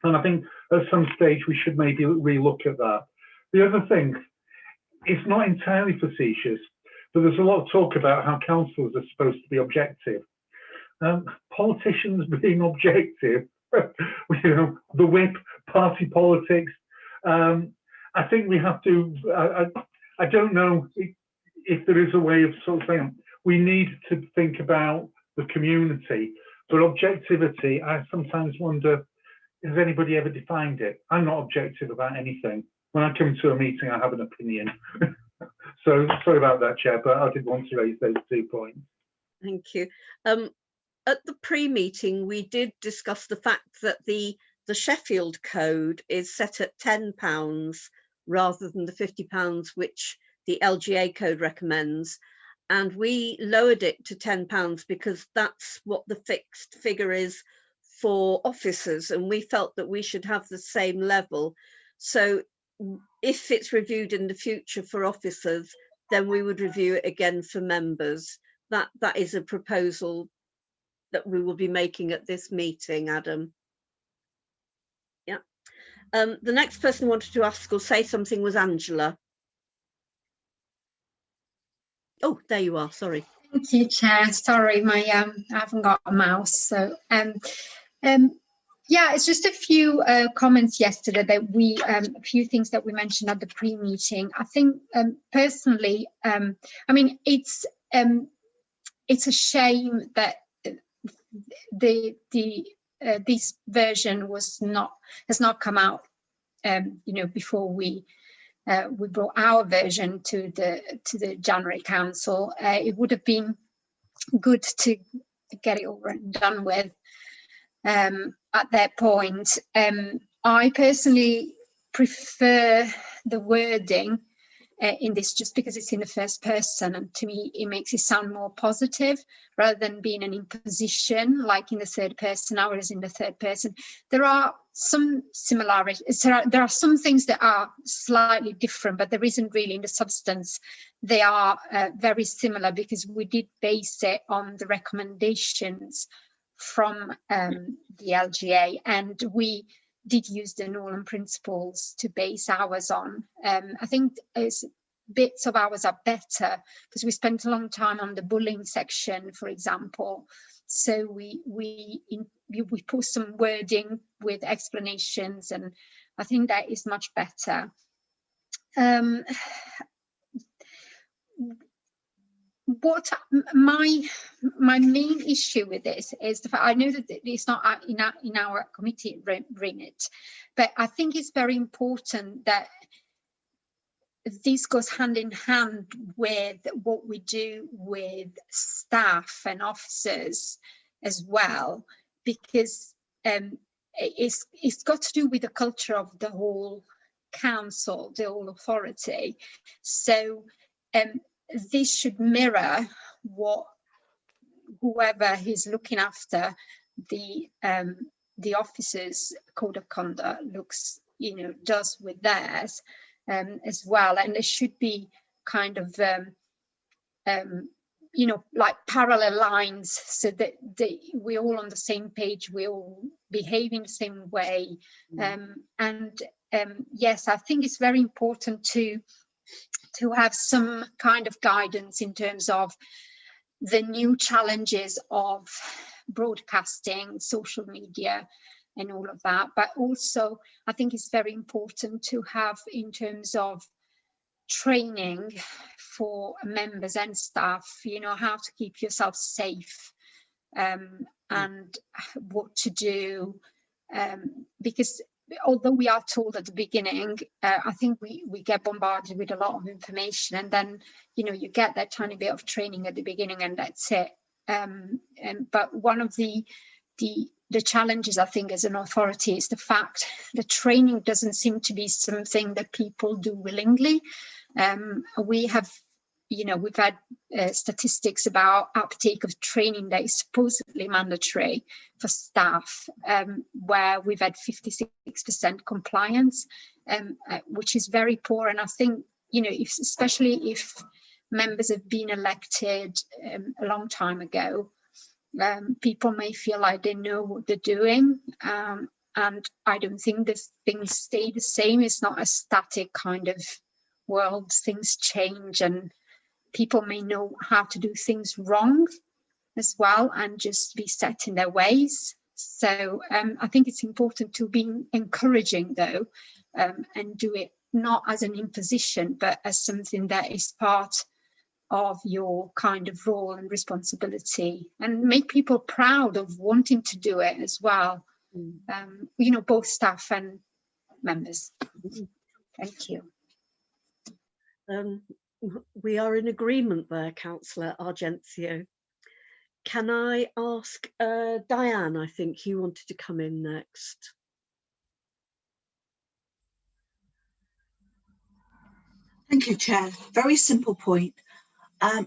And I think at some stage we should maybe relook at that. The other thing, it's not entirely facetious, but there's a lot of talk about how councillors are supposed to be objective. Politicians being objective, you know, the whip, party politics. I think we have to, I don't know if there is a way of sort of saying, we need to think about the community, but objectivity, I sometimes wonder, has anybody ever defined it? I'm not objective about anything. When I come to a meeting, I have an opinion. So sorry about that, Chair, but I did want to raise those 2 points. Thank you. At the pre-meeting, we did discuss the fact that the Sheffield code is set at £10 rather than the £50 which the LGA code recommends. And we lowered it to £10 because that's what the fixed figure is for officers. And we felt that we should have the same level. So if it's reviewed in the future for officers, then we would review it again for members. That is a proposal that we will be making at this meeting, Adam. Yeah. The next person who wanted to ask or say something was Angela. Oh, there you are, sorry. Thank you, Chair. Sorry, I haven't got a mouse. So, yeah, it's just a few comments yesterday that a few things that we mentioned at the pre-meeting. I think personally, I mean, it's a shame that this version has not come out, you know, before we brought our version to the January Council. It would have been good to get it over and done with at that point. I personally prefer the wording in this just because it's in the first person, and to me it makes it sound more positive rather than being an imposition like in the third person. Ours in the third person, there are some similarities, there are some things that are slightly different, but there isn't really in the substance. They are very similar because we did base it on the recommendations from the LGA, and we did use the Norland principles to base ours on. I think bits of ours are better because we spent a long time on the bullying section, for example. So we put some wording with explanations, and I think that is much better. What my main issue with this is the fact, I know that it's not in our committee remit, but I think it's very important that this goes hand in hand with what we do with staff and officers as well, because it's got to do with the culture of the whole council, the whole authority. So this should mirror what whoever is looking after the officers' code of conduct does with theirs as well, and there should be kind of like parallel lines so that we're all on the same page, we all behave in the same way. Yes, I think it's very important to have some kind of guidance in terms of the new challenges of broadcasting, social media and all of that. But also, I think it's very important to have in terms of training for members and staff, how to keep yourself safe and what to do. Because although we are told at the beginning, I think we get bombarded with a lot of information, and then you get that tiny bit of training at the beginning and that's it. But one of the challenges, I think, as an authority is the fact that training doesn't seem to be something that people do willingly. We've had statistics about uptake of training that is supposedly mandatory for staff, where we've had 56% compliance, which is very poor. And I think, especially if members have been elected a long time ago. People may feel like they know what they're doing, and I don't think that things stay the same. It's not a static kind of world. Things change, and people may know how to do things wrong as well and just be set in their ways. So I think it's important to be encouraging, though, and do it not as an imposition, but as something that is part of your kind of role and responsibility, and make people proud of wanting to do it as well. You know, both staff and members. Thank you. We are in agreement there, Councillor Argencio. Can I ask Diane? I think you wanted to come in next. Thank you, Chair. Very simple point.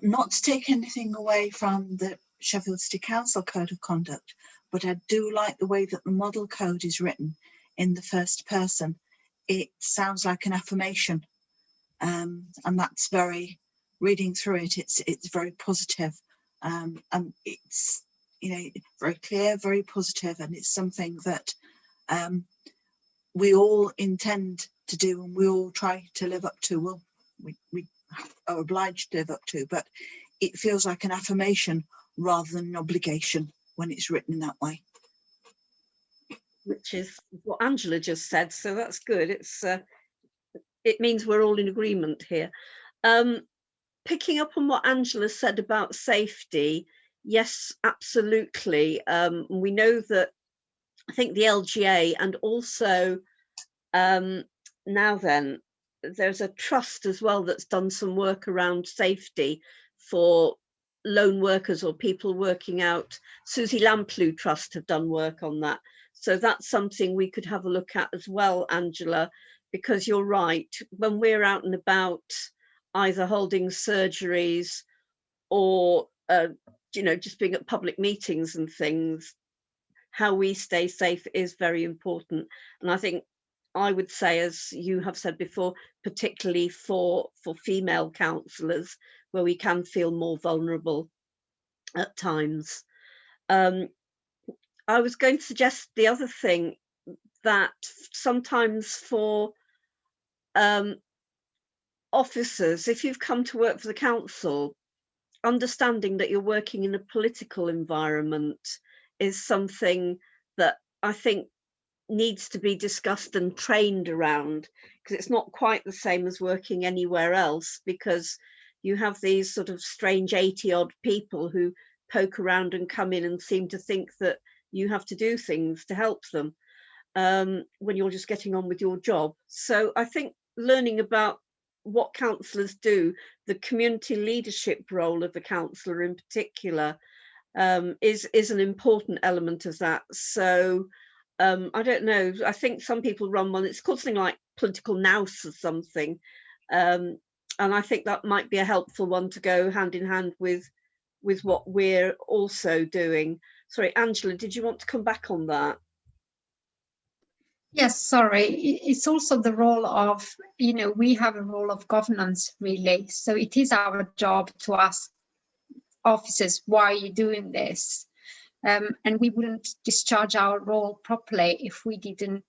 Not to take anything away from the Sheffield City Council Code of Conduct, but I do like the way that the model code is written in the first person. It sounds like an affirmation, and that's very, reading through it, it's very positive, and it's, you know, very clear, very positive, and it's something that we all intend to do and we all try to live up to. Well, we are obliged to live up to, but it feels like an affirmation rather than an obligation when it's written in that way. Which is what Angela just said, so that's good. It means we're all in agreement here. Picking up on what Angela said about safety, yes, absolutely. We know that, I think the LGA, and also now then, there's a trust as well that's done some work around safety for lone workers or people working out. Susie Lamplugh Trust have done work on that. So that's something we could have a look at as well, Angela, because you're right. When we're out and about, either holding surgeries or, you know, just being at public meetings and things, how we stay safe is very important. And I think I would say, as you have said before, particularly for female councillors, where we can feel more vulnerable at times. I was going to suggest the other thing, that sometimes for officers, if you've come to work for the council, understanding that you're working in a political environment is something that I think needs to be discussed and trained around, because it's not quite the same as working anywhere else, because you have these sort of strange 80-odd people who poke around and come in and seem to think that you have to do things to help them when you're just getting on with your job. So I think learning about what councillors do, the community leadership role of the councillor in particular, is an important element of that. So I don't know, I think some people run one, it's called something like political nous or something, and I think that might be a helpful one to go hand in hand with what we're also doing. Sorry, Angela, did you want to come back on that? Yes, sorry. It's also the role of, you know, we have a role of governance, really. So it is our job to ask officers, why are you doing this? And we wouldn't discharge our role properly if we didn't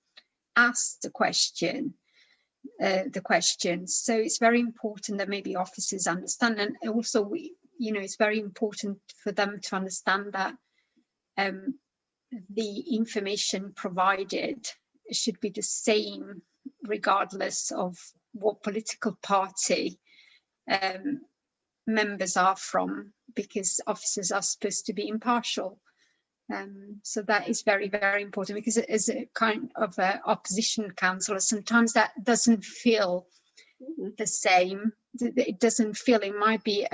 ask the questions. So it's very important that maybe officers understand, and also you know, it's very important for them to understand that the information provided should be the same regardless of what political party members are from, because officers are supposed to be impartial. So that is very, very important, because as a kind of opposition councillor, sometimes that doesn't feel the same. It doesn't feel, it might be,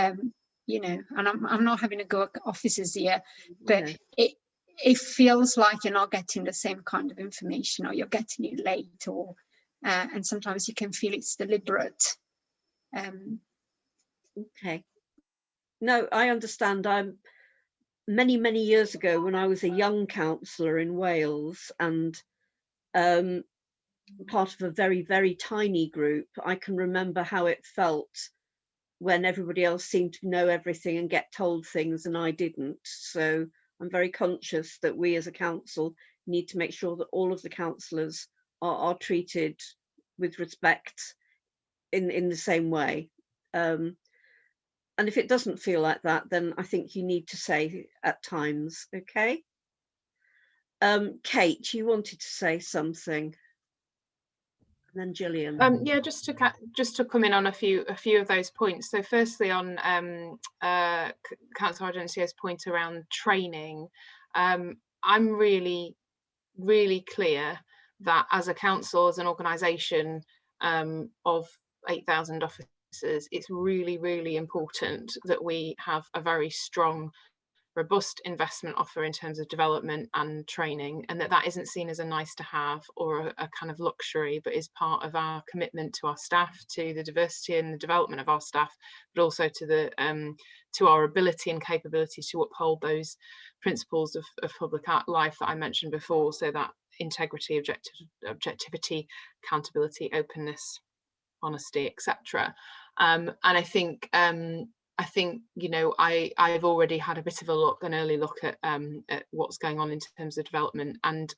you know, and I'm not having a go at officers here, but it feels like you're not getting the same kind of information, or you're getting it late, or and sometimes you can feel it's deliberate. Okay. No, I understand. I'm many years ago, when I was a young councillor in Wales and part of a very, very tiny group, I can remember how it felt when everybody else seemed to know everything and get told things and I didn't. So I'm very conscious that we as a council need to make sure that all of the councillors are treated with respect in the same way. And if it doesn't feel like that, then I think you need to say at times, okay? Kate, you wanted to say something. And then Gillian. Yeah, just to come in on a few of those points. So firstly, on Councillor Argentia's point around training, I'm really clear that as a council, as an organisation of 8,000 officers, it's really important that we have a very strong, robust investment offer in terms of development and training, and that isn't seen as a nice to have or a kind of luxury, but is part of our commitment to our staff, to the diversity and the development of our staff, but also to the to our ability and capability to uphold those principles of public life that I mentioned before, so that integrity, objectivity, accountability, openness, honesty, etc. And I think you know, I've already had a bit of an early look at what's going on in terms of development, and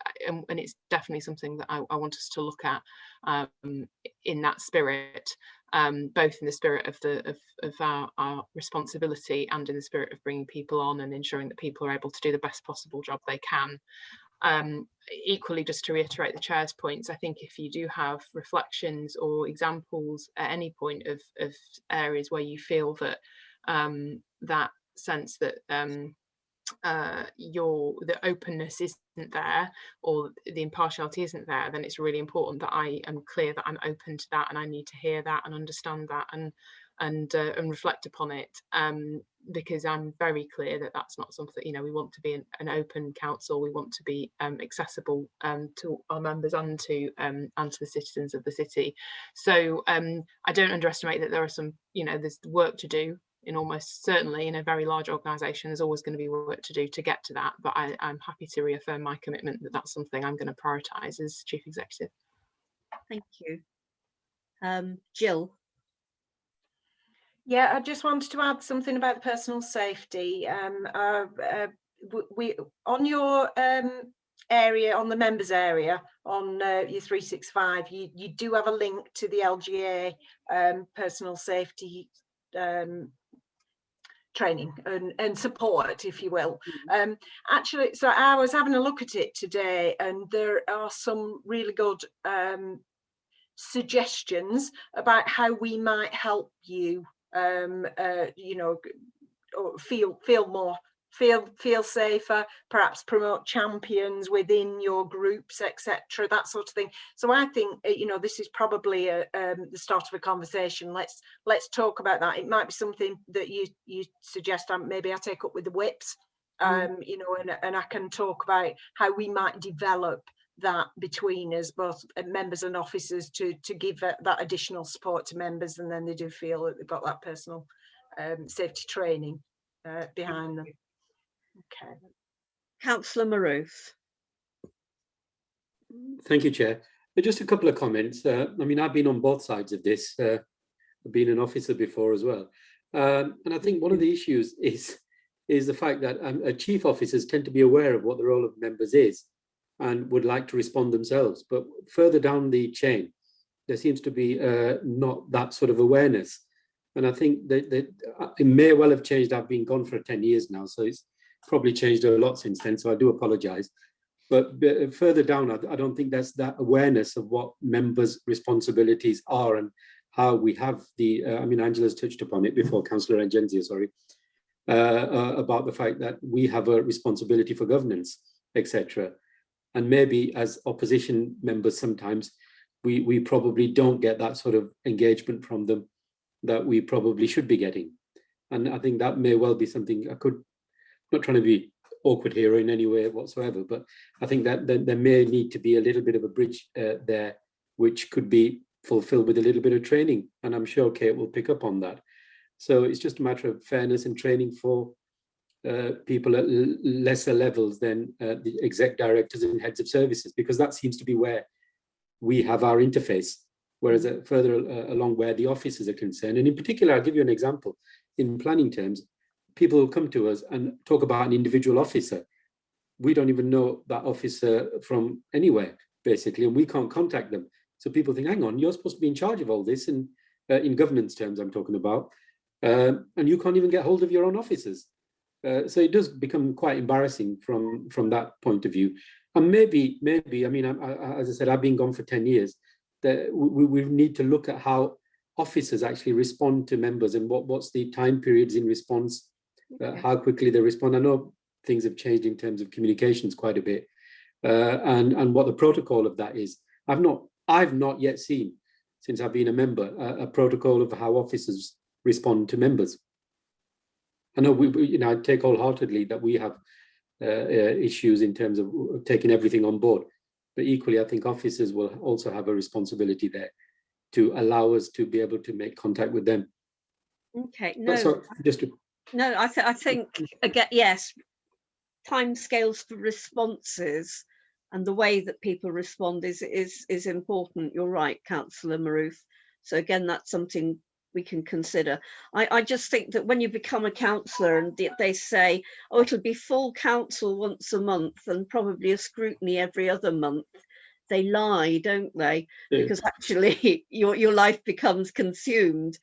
it's definitely something that I want us to look at in that spirit, both in the spirit of our responsibility and in the spirit of bringing people on and ensuring that people are able to do the best possible job they can. Equally, just to reiterate the chair's points, I think if you do have reflections or examples at any point of areas where you feel that that sense that the openness isn't there or the impartiality isn't there, then it's really important that I am clear that I'm open to that and I need to hear that and understand that and reflect upon it, because I'm very clear that that's not something, you know, we want to be an open council. We want to be accessible to our members and to the citizens of the city. So I don't underestimate that there are some, you know, there's work to do. In almost certainly in a very large organisation, there's always going to be work to do to get to that, but I'm happy to reaffirm my commitment that that's something I'm going to prioritise as Chief Executive. Thank you. Jill. Yeah, I just wanted to add something about personal safety. We on your area, on the members area, on your 365, you do have a link to the LGA personal safety training and support, if you will. Actually, so I was having a look at it today, and there are some really good suggestions about how we might help you, you know, or feel safer, perhaps promote champions within your groups, etc., that sort of thing. So I think, you know, this is probably the start of a conversation. Let's talk about that. It might be something that you suggest maybe I take up with the whips, you know, and I can talk about how we might develop that between us, both members and officers, to give that additional support to members, and then they do feel that they've got that personal safety training behind them. Okay. Councillor Maroof. Thank you, Chair. Just a couple of comments. I mean, I've been on both sides of this. I've been an officer before as well. And I think one of the issues is the fact that chief officers tend to be aware of what the role of members is and would like to respond themselves. But further down the chain, there seems to be not that sort of awareness. And I think that it may well have changed. I've been gone for 10 years now, so it's probably changed a lot since then, so I do apologise. But further down, I don't think there's that awareness of what members' responsibilities are and how we have the, I mean, Angela's touched upon it before, Councillor Argentia, sorry, about the fact that we have a responsibility for governance, etc. And maybe as opposition members, sometimes we probably don't get that sort of engagement from them that we probably should be getting. And I think that may well be something I'm not trying to be awkward here in any way whatsoever, but I think that there may need to be a little bit of a bridge there, which could be fulfilled with a little bit of training. And I'm sure Kate will pick up on that. So it's just a matter of fairness and training for people at lesser levels than the exec directors and heads of services, because that seems to be where we have our interface. whereas further along where the officers are concerned, and in particular, I'll give you an example. In planning terms, people will come to us and talk about an individual officer. We don't even know that officer from anywhere, basically, and we can't contact them. So people think, hang on, you're supposed to be in charge of all this, and in governance terms, I'm talking about, and you can't even get hold of your own officers. So it does become quite embarrassing from that point of view. And maybe, I mean, as I said, I've been gone for 10 years. That we need to look at how officers actually respond to members and what's the time periods in response, how quickly they respond. I know things have changed in terms of communications quite a bit, and what the protocol of that is. I've not yet seen, since I've been a member, a protocol of how officers respond to members. I know I take wholeheartedly that we have issues in terms of taking everything on board, but equally, I think officers will also have a responsibility there to allow us to be able to make contact with them. Okay, no, I think again, yes, timescales for responses and the way that people respond is important. You're right, Councillor Maroof. So again, that's something we can consider. I just think that when you become a councillor and they say, oh, it'll be full council once a month and probably a scrutiny every other month, they lie, don't they? Yeah. Because actually your life becomes consumed,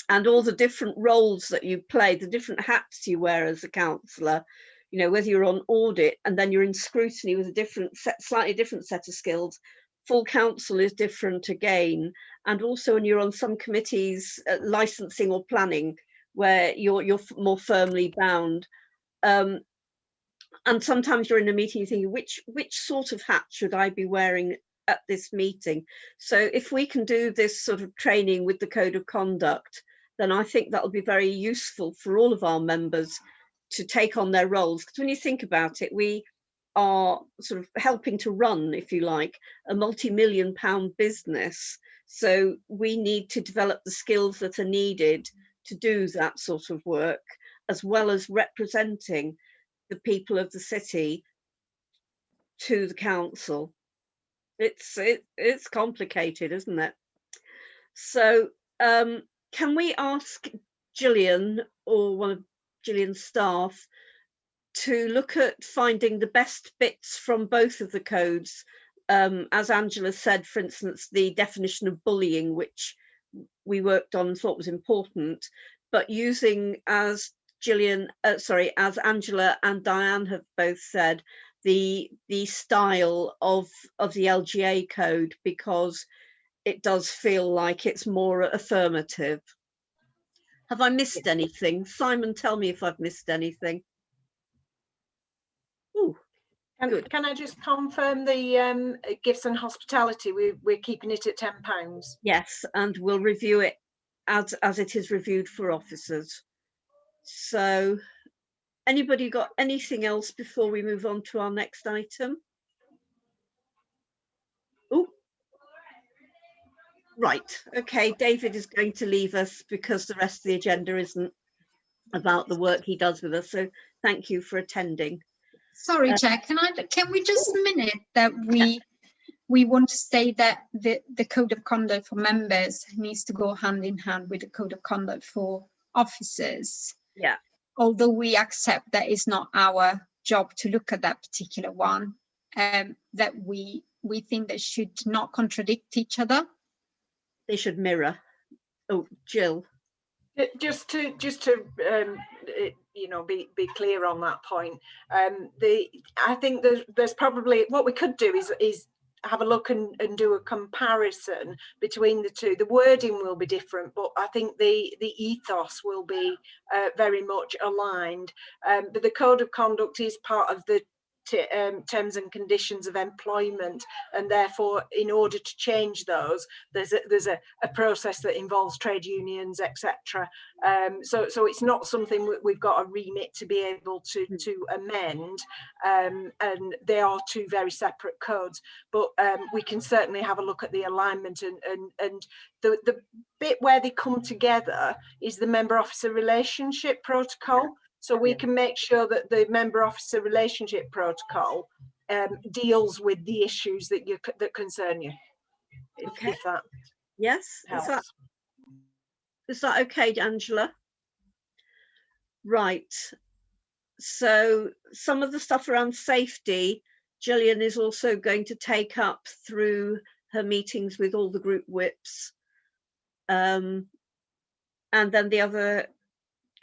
and all the different roles that you play, the different hats you wear as a councillor, whether you're on audit and then you're in scrutiny with a slightly different set of skills. Full council is different again, and also when you're on some committees, licensing or planning, where you're more firmly bound. And sometimes you're in a meeting thinking, which sort of hat should I be wearing at this meeting? So if we can do this sort of training with the code of conduct, then I think that'll be very useful for all of our members to take on their roles. Because when you think about it, we are sort of helping to run, if you like, a multi-million-pound business. So we need to develop the skills that are needed to do that sort of work, as well as representing the people of the city to the council. It's complicated, isn't it? So can we ask Gillian or one of Gillian's staff to look at finding the best bits from both of the codes? As Angela said, for instance, the definition of bullying, which we worked on and thought was important, but using, as as Angela and Diane have both said, the style of the LGA code, because it does feel like it's more affirmative. Have I missed anything? Simon, tell me if I've missed anything. Ooh, good. Can I just confirm the gifts and hospitality? We're keeping it at £10. Yes, and we'll review it as it is reviewed for officers. So, anybody got anything else before we move on to our next item? Oh, right. Okay, David is going to leave us because the rest of the agenda isn't about the work he does with us. So, thank you for attending. Sorry, Chair, can we just a minute that we want to say that the code of conduct for members needs to go hand in hand with the code of conduct for officers. Yeah. Although we accept that it's not our job to look at that particular one, that we think they should not contradict each other. They should mirror. Oh, Jill. Just to be clear on that point. I think there's probably, what we could do is have a look and do a comparison between the two. The wording will be different, but I think the ethos will be very much aligned. But the code of conduct is part of the terms and conditions of employment, and therefore in order to change those there's a process that involves trade unions, etc. So it's not something we've got a remit to be able to amend, and they are two very separate codes, but we can certainly have a look at the alignment, and the bit where they come together is the member officer relationship protocol. So we can make sure that the member officer relationship protocol deals with the issues that concern you. Okay. Yes, is that okay, Angela? Right. So some of the stuff around safety, Gillian is also going to take up through her meetings with all the group whips. And then the other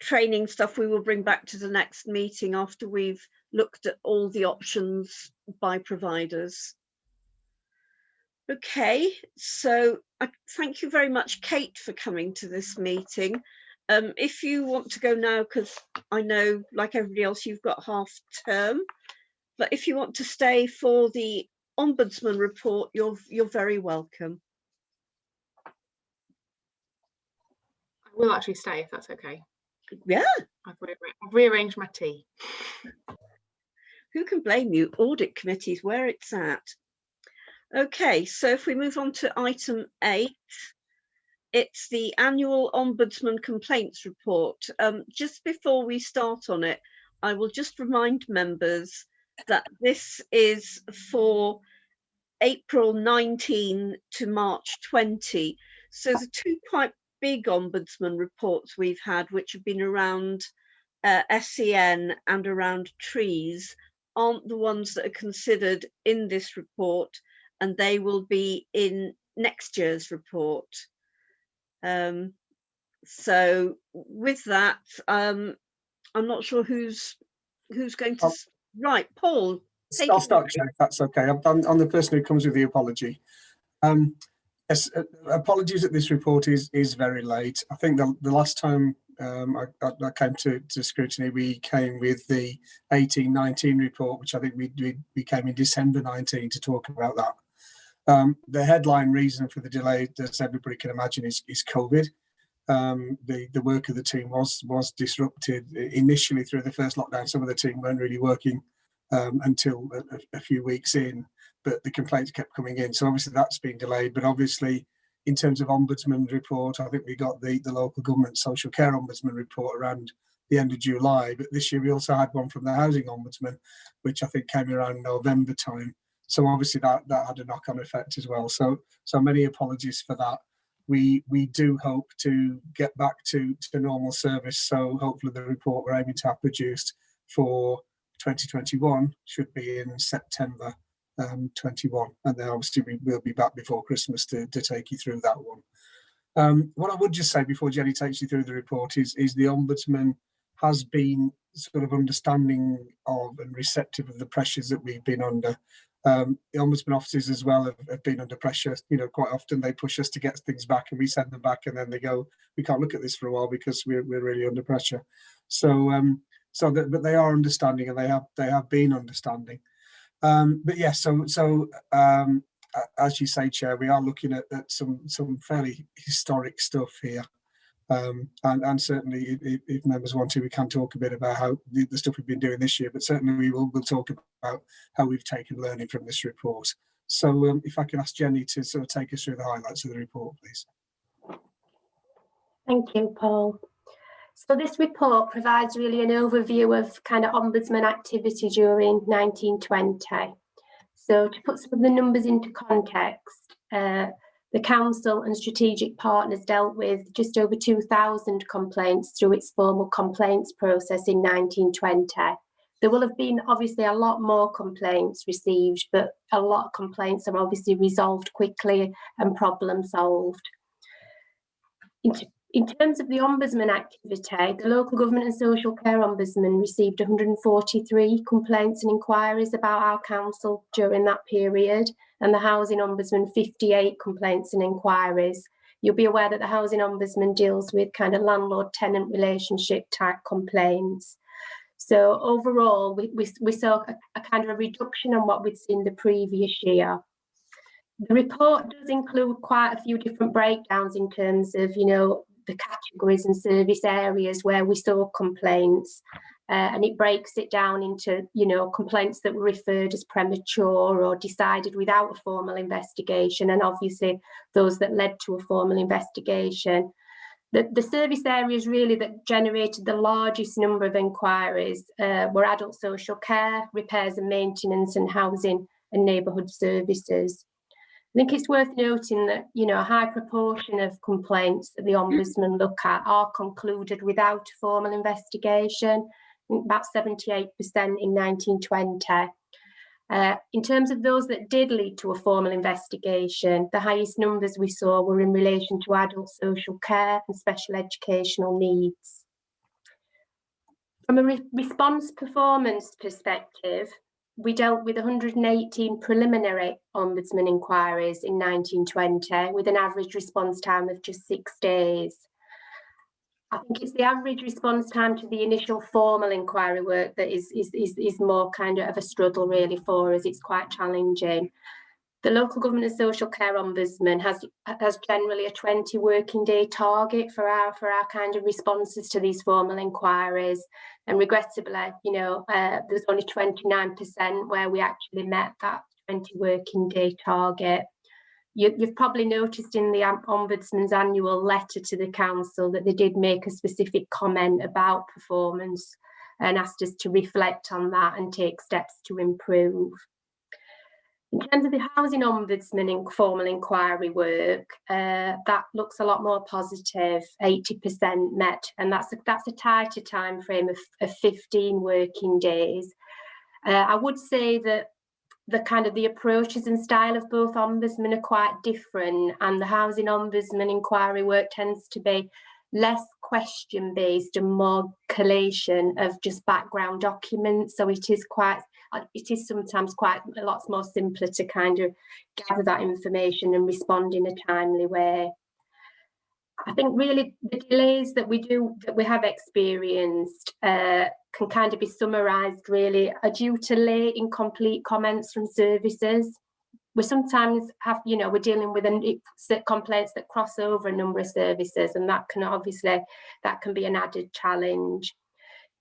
training stuff we will bring back to the next meeting after we've looked at all the options by providers. Okay, so I thank you very much, Kate, for coming to this meeting. If you want to go now, because I know, like everybody else, you've got half term, but if you want to stay for the Ombudsman report, you're very welcome. I will actually stay if that's okay. Yeah. I've rearranged my tea. Who can blame you? Audit committees, where it's at. Okay, so if we move on to item 8, it's the annual Ombudsman complaints report. Just before we start on it, I will just remind members that this is for April 19 to March 20. So the two quite big Ombudsman reports we've had, which have been around SEN and around trees, aren't the ones that are considered in this report, and they will be in next year's report. So with that, I'm not sure who's going to. Right, Paul. I'll start, Chair, if that's okay. I'm the person who comes with the apology. Yes, apologies that this report is very late. I think the last time I came to scrutiny, we came with the 18-19 report, which I think we came in December 19 to talk about that. The headline reason for the delay, as everybody can imagine, is COVID. The work of the team was disrupted initially through the first lockdown. Some of the team weren't really working until a few weeks in, but the complaints kept coming in. So obviously that's been delayed. But obviously, in terms of Ombudsman report, I think we got the local government social care Ombudsman report around the end of July. But this year we also had one from the Housing Ombudsman, which I think came around November time. So obviously that had a knock-on effect as well. So many apologies for that. We do hope to get back to normal service. So hopefully the report we're aiming to have produced for 2021 should be in September 21, and then obviously we will be back before Christmas to take you through that one. What I would just say before Jenny takes you through the report is the Ombudsman has been sort of understanding of and receptive of the pressures that we've been under. The Ombudsman offices as well have been under pressure. You know, quite often they push us to get things back and we send them back, and then they go, we can't look at this for a while because we're really under pressure. But they are understanding, and they have been understanding. But yes, so as you say, Chair, we are looking at some fairly historic stuff here. And certainly if members want to, we can talk a bit about how the stuff we've been doing this year, but certainly we'll talk about how we've taken learning from this report. So if I can ask Jenny to sort of take us through the highlights of the report, please. Thank you, Paul. So this report provides really an overview of kind of Ombudsman activity during 1920. So to put some of the numbers into context, the Council and strategic partners dealt with just over 2,000 complaints through its formal complaints process in 1920. There will have been obviously a lot more complaints received, but a lot of complaints are obviously resolved quickly and problem solved. In terms of the Ombudsman activity, the Local Government and Social Care Ombudsman received 143 complaints and inquiries about our council during that period, and the Housing Ombudsman 58 complaints and inquiries. You'll be aware that the Housing Ombudsman deals with kind of landlord-tenant relationship type complaints. So overall, we saw a kind of a reduction on what we'd seen the previous year. The report does include quite a few different breakdowns in terms of, you know, the categories and service areas where we saw complaints, and it breaks it down into, you know, complaints that were referred as premature or decided without a formal investigation, and obviously those that led to a formal investigation. The service areas really that generated the largest number of inquiries were adult social care, repairs and maintenance, and housing and neighbourhood services. think it's worth noting that, you know, a high proportion of complaints that the Ombudsman look at are concluded without a formal investigation, I think about 78% in 1920. In terms of those that did lead to a formal investigation, the highest numbers we saw were in relation to adult social care and special educational needs. From a response performance perspective, we dealt with 118 preliminary Ombudsman inquiries in 1920 with an average response time of just 6 days. I think it's the average response time to the initial formal inquiry work that is more kind of a struggle really for us. It's quite challenging. The Local Government and Social Care Ombudsman has generally a 20 working day target for our kind of responses to these formal inquiries. And regrettably, you know, there's only 29% where we actually met that 20 working day target. You've probably noticed in the Ombudsman's annual letter to the Council that they did make a specific comment about performance and asked us to reflect on that and take steps to improve. In terms of the Housing Ombudsman in formal inquiry work, that looks a lot more positive, 80% met, and that's a tighter time frame of 15 working days. I would say that the approaches and style of both ombudsmen are quite different, and the Housing Ombudsman inquiry work tends to be less question based and more collation of just background documents. So it is sometimes quite a lot more simpler to kind of gather that information and respond in a timely way. I think really the delays that we have experienced can kind of be summarised really are due to late incomplete comments from services. We sometimes have, you know, we're dealing with complaints that cross over a number of services, and that can be an added challenge.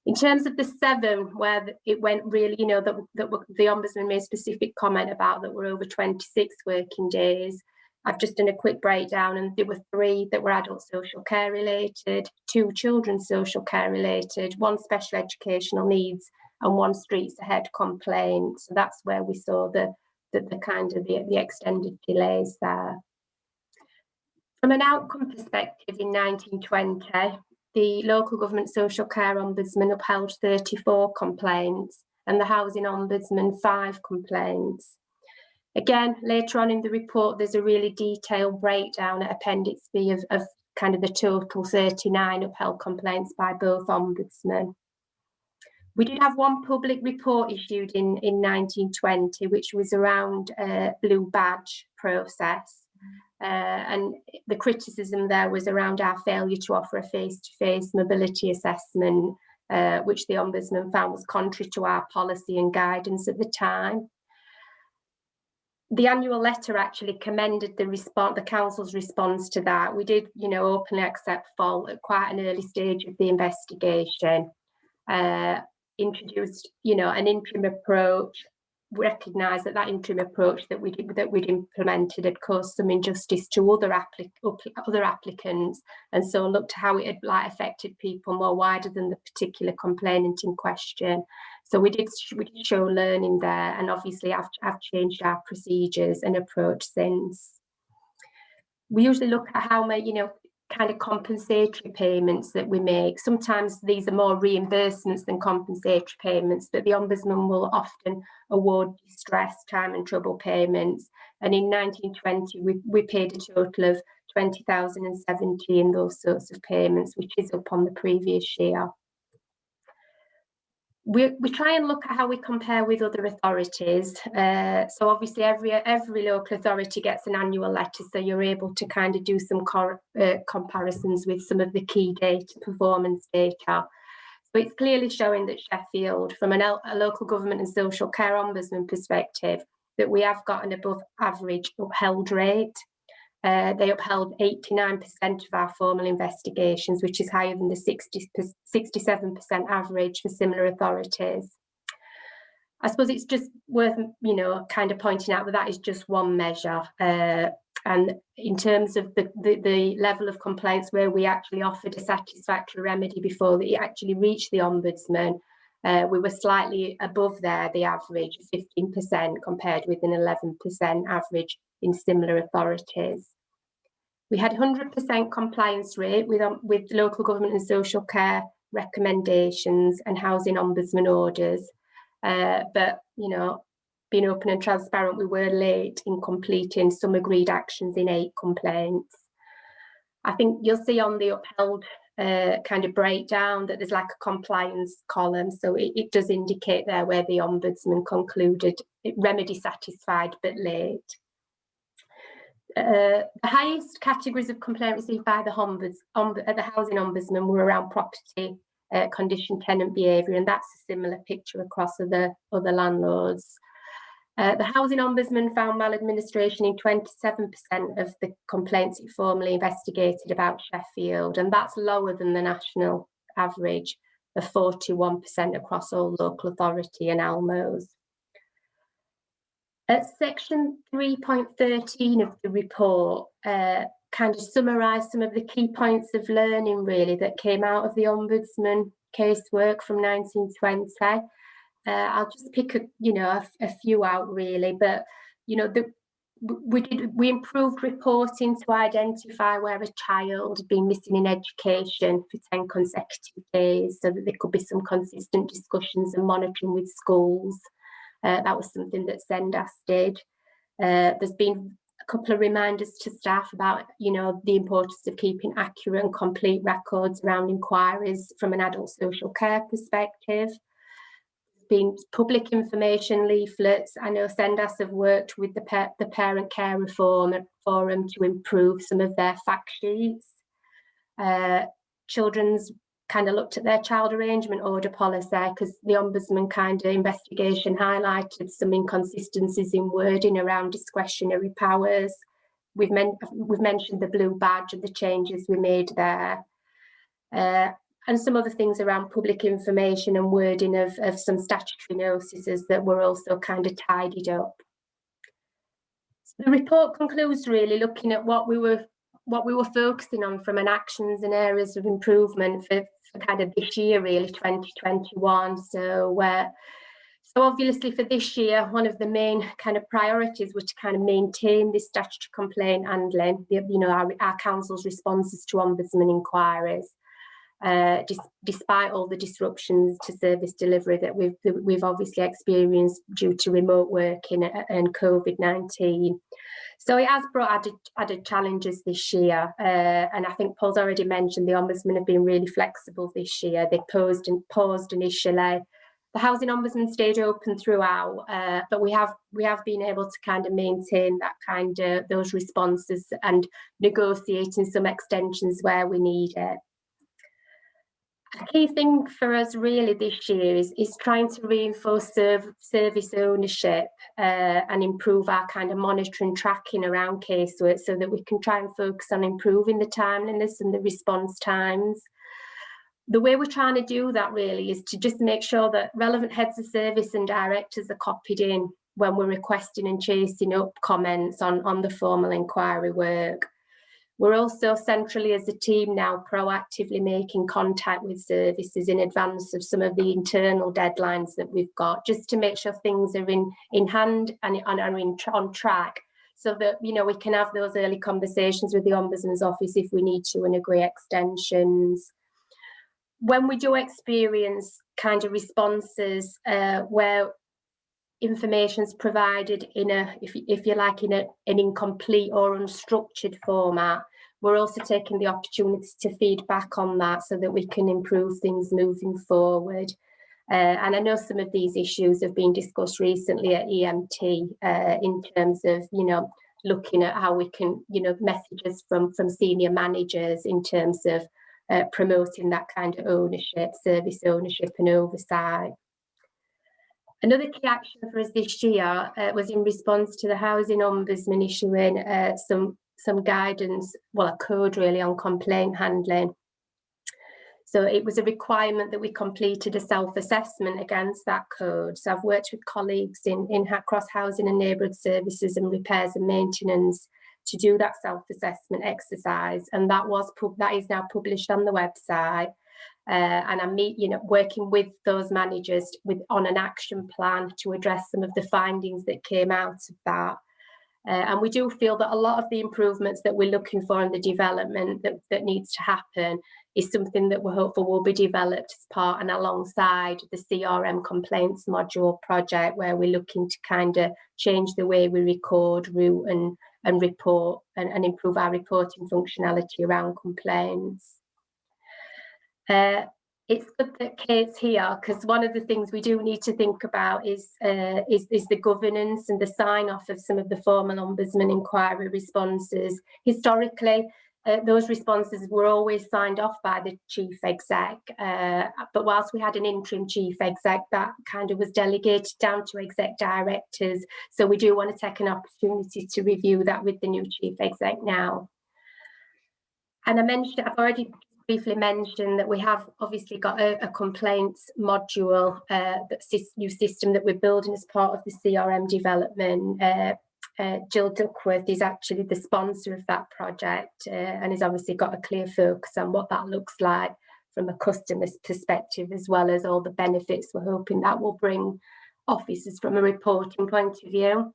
In terms of the 7 where it went really, you know, that the Ombudsman made specific comment about that were over 26 working days, I've just done a quick breakdown, and there were 3 that were adult social care related, 2 children's social care related, 1 special educational needs, and 1 streets ahead complaint. So that's where we saw the extended delays there. From an outcome perspective, in 1920, the Local Government Social Care Ombudsman upheld 34 complaints and the Housing Ombudsman 5 complaints. Again, later on in the report, there's a really detailed breakdown at Appendix B of kind of the total 39 upheld complaints by both Ombudsmen. We did have 1 public report issued in 1920, which was around blue badge process. And the criticism there was around our failure to offer a face-to-face mobility assessment, which the Ombudsman found was contrary to our policy and guidance at the time. The annual letter actually commended the Council's response to that. We did, you know, openly accept fault at quite an early stage of the investigation. Introduced, you know, an interim approach, recognised that interim approach that we'd implemented had caused some injustice to other applicants, and so looked at how it had affected people more wider than the particular complainant in question. So we did show learning there, and obviously I've changed our procedures and approach since. We usually look at how many, you know, kind of compensatory payments that we make. Sometimes these are more reimbursements than compensatory payments, but the Ombudsman will often award distress, time and trouble payments. And in 1920, we paid a total of 20,070 in those sorts of payments, which is up on the previous year. We try and look at how we compare with other authorities. So obviously every local authority gets an annual letter, so you're able to kind of do some comparisons with some of the key data, performance data. So it's clearly showing that Sheffield, from a local government and social care ombudsman perspective, that we have got an above average upheld rate. They upheld 89% of our formal investigations, which is higher than the 67% average for similar authorities. I suppose it's just worth, you know, kind of pointing out that is just one measure. And in terms of the level of complaints where we actually offered a satisfactory remedy before it actually reached the Ombudsman, We were slightly above there, the average, 15% compared with an 11% average in similar authorities. We had 100% compliance rate with local government and social care recommendations and housing ombudsman orders. But, you know, being open and transparent, we were late in completing some agreed actions in 8 complaints. I think you'll see on the upheld kind of breakdown that there's like a compliance column, so it does indicate there where the Ombudsman concluded remedy satisfied but late. The highest categories of complaint received by the Housing Ombudsman were around property condition, tenant behaviour, and that's a similar picture across other landlords. The Housing Ombudsman found maladministration in 27% of the complaints it formally investigated about Sheffield, and that's lower than the national average of 41% across all local authority and ALMOs. At section 3.13 of the report, kind of summarised some of the key points of learning really that came out of the Ombudsman casework from 1920. I'll just pick a few out really, but you know we improved reporting to identify where a child had been missing in education for 10 consecutive days, so that there could be some consistent discussions and monitoring with schools. That was something that Sendas did. There's been a couple of reminders to staff about, you know, the importance of keeping accurate and complete records around inquiries from an adult social care perspective. Been public information leaflets. I know Sendas have worked with the Parent Care Reform Forum to improve some of their fact sheets. Children's kind of looked at their child arrangement order policy because the Ombudsman kind of investigation highlighted some inconsistencies in wording around discretionary powers. We've mentioned the blue badge and the changes we made there. And some other things around public information and wording of some statutory notices that were also kind of tidied up. So the report concludes really looking at what we were focusing on from an actions and areas of improvement for kind of this year, really 2021. So obviously for this year, one of the main kind of priorities was to kind of maintain this statutory complaint handling, our council's responses to Ombudsman inquiries. Despite all the disruptions to service delivery that we've obviously experienced due to remote working and COVID-19. So it has brought added challenges this year, and I think Paul's already mentioned the Ombudsman have been really flexible this year. They paused initially. The Housing Ombudsman stayed open throughout, but we have been able to kind of maintain that kind of those responses and negotiating some extensions where we need it. A key thing for us really this year is trying to reinforce service ownership and improve our kind of monitoring tracking around casework so that we can try and focus on improving the timeliness and the response times. The way we're trying to do that really is to just make sure that relevant heads of service and directors are copied in when we're requesting and chasing up comments on the formal inquiry work. We're also centrally as a team now proactively making contact with services in advance of some of the internal deadlines that we've got, just to make sure things are in hand and are on track, so that we can have those early conversations with the Ombudsman's office if we need to and agree extensions. When we do experience kind of responses where information's provided in if you like, in an incomplete or unstructured format, we're also taking the opportunity to feed back on that so that we can improve things moving forward. And I know some of these issues have been discussed recently at EMT in terms of, looking at how we can, messages from senior managers in terms of promoting that kind of ownership, service ownership and oversight. Another key action for us this year was in response to the Housing Ombudsman issuing some guidance, well, a code really on complaint handling. So it was a requirement that we completed a self-assessment against that code. So I've worked with colleagues in across housing and neighbourhood services and repairs and maintenance to do that self-assessment exercise, and that is now published on the website. And I'm working with those managers on an action plan to address some of the findings that came out of that. And we do feel that a lot of the improvements that we're looking for in the development that needs to happen is something that we're hopeful will be developed as part and alongside the CRM complaints module project, where we're looking to kind of change the way we record, route and report and improve our reporting functionality around complaints. It's good that Kate's here, because one of the things we do need to think about is the governance and the sign-off of some of the formal Ombudsman inquiry responses. Historically, those responses were always signed off by the Chief Exec, but whilst we had an interim Chief Exec, that kind of was delegated down to Exec Directors. So we do want to take an opportunity to review that with the new Chief Exec now. And I've already briefly mentioned that we have obviously got a complaints module, new system that we're building as part of the CRM development. Jill Duckworth is actually the sponsor of that project and has obviously got a clear focus on what that looks like from a customer's perspective, as well as all the benefits we're hoping that will bring officers from a reporting point of view.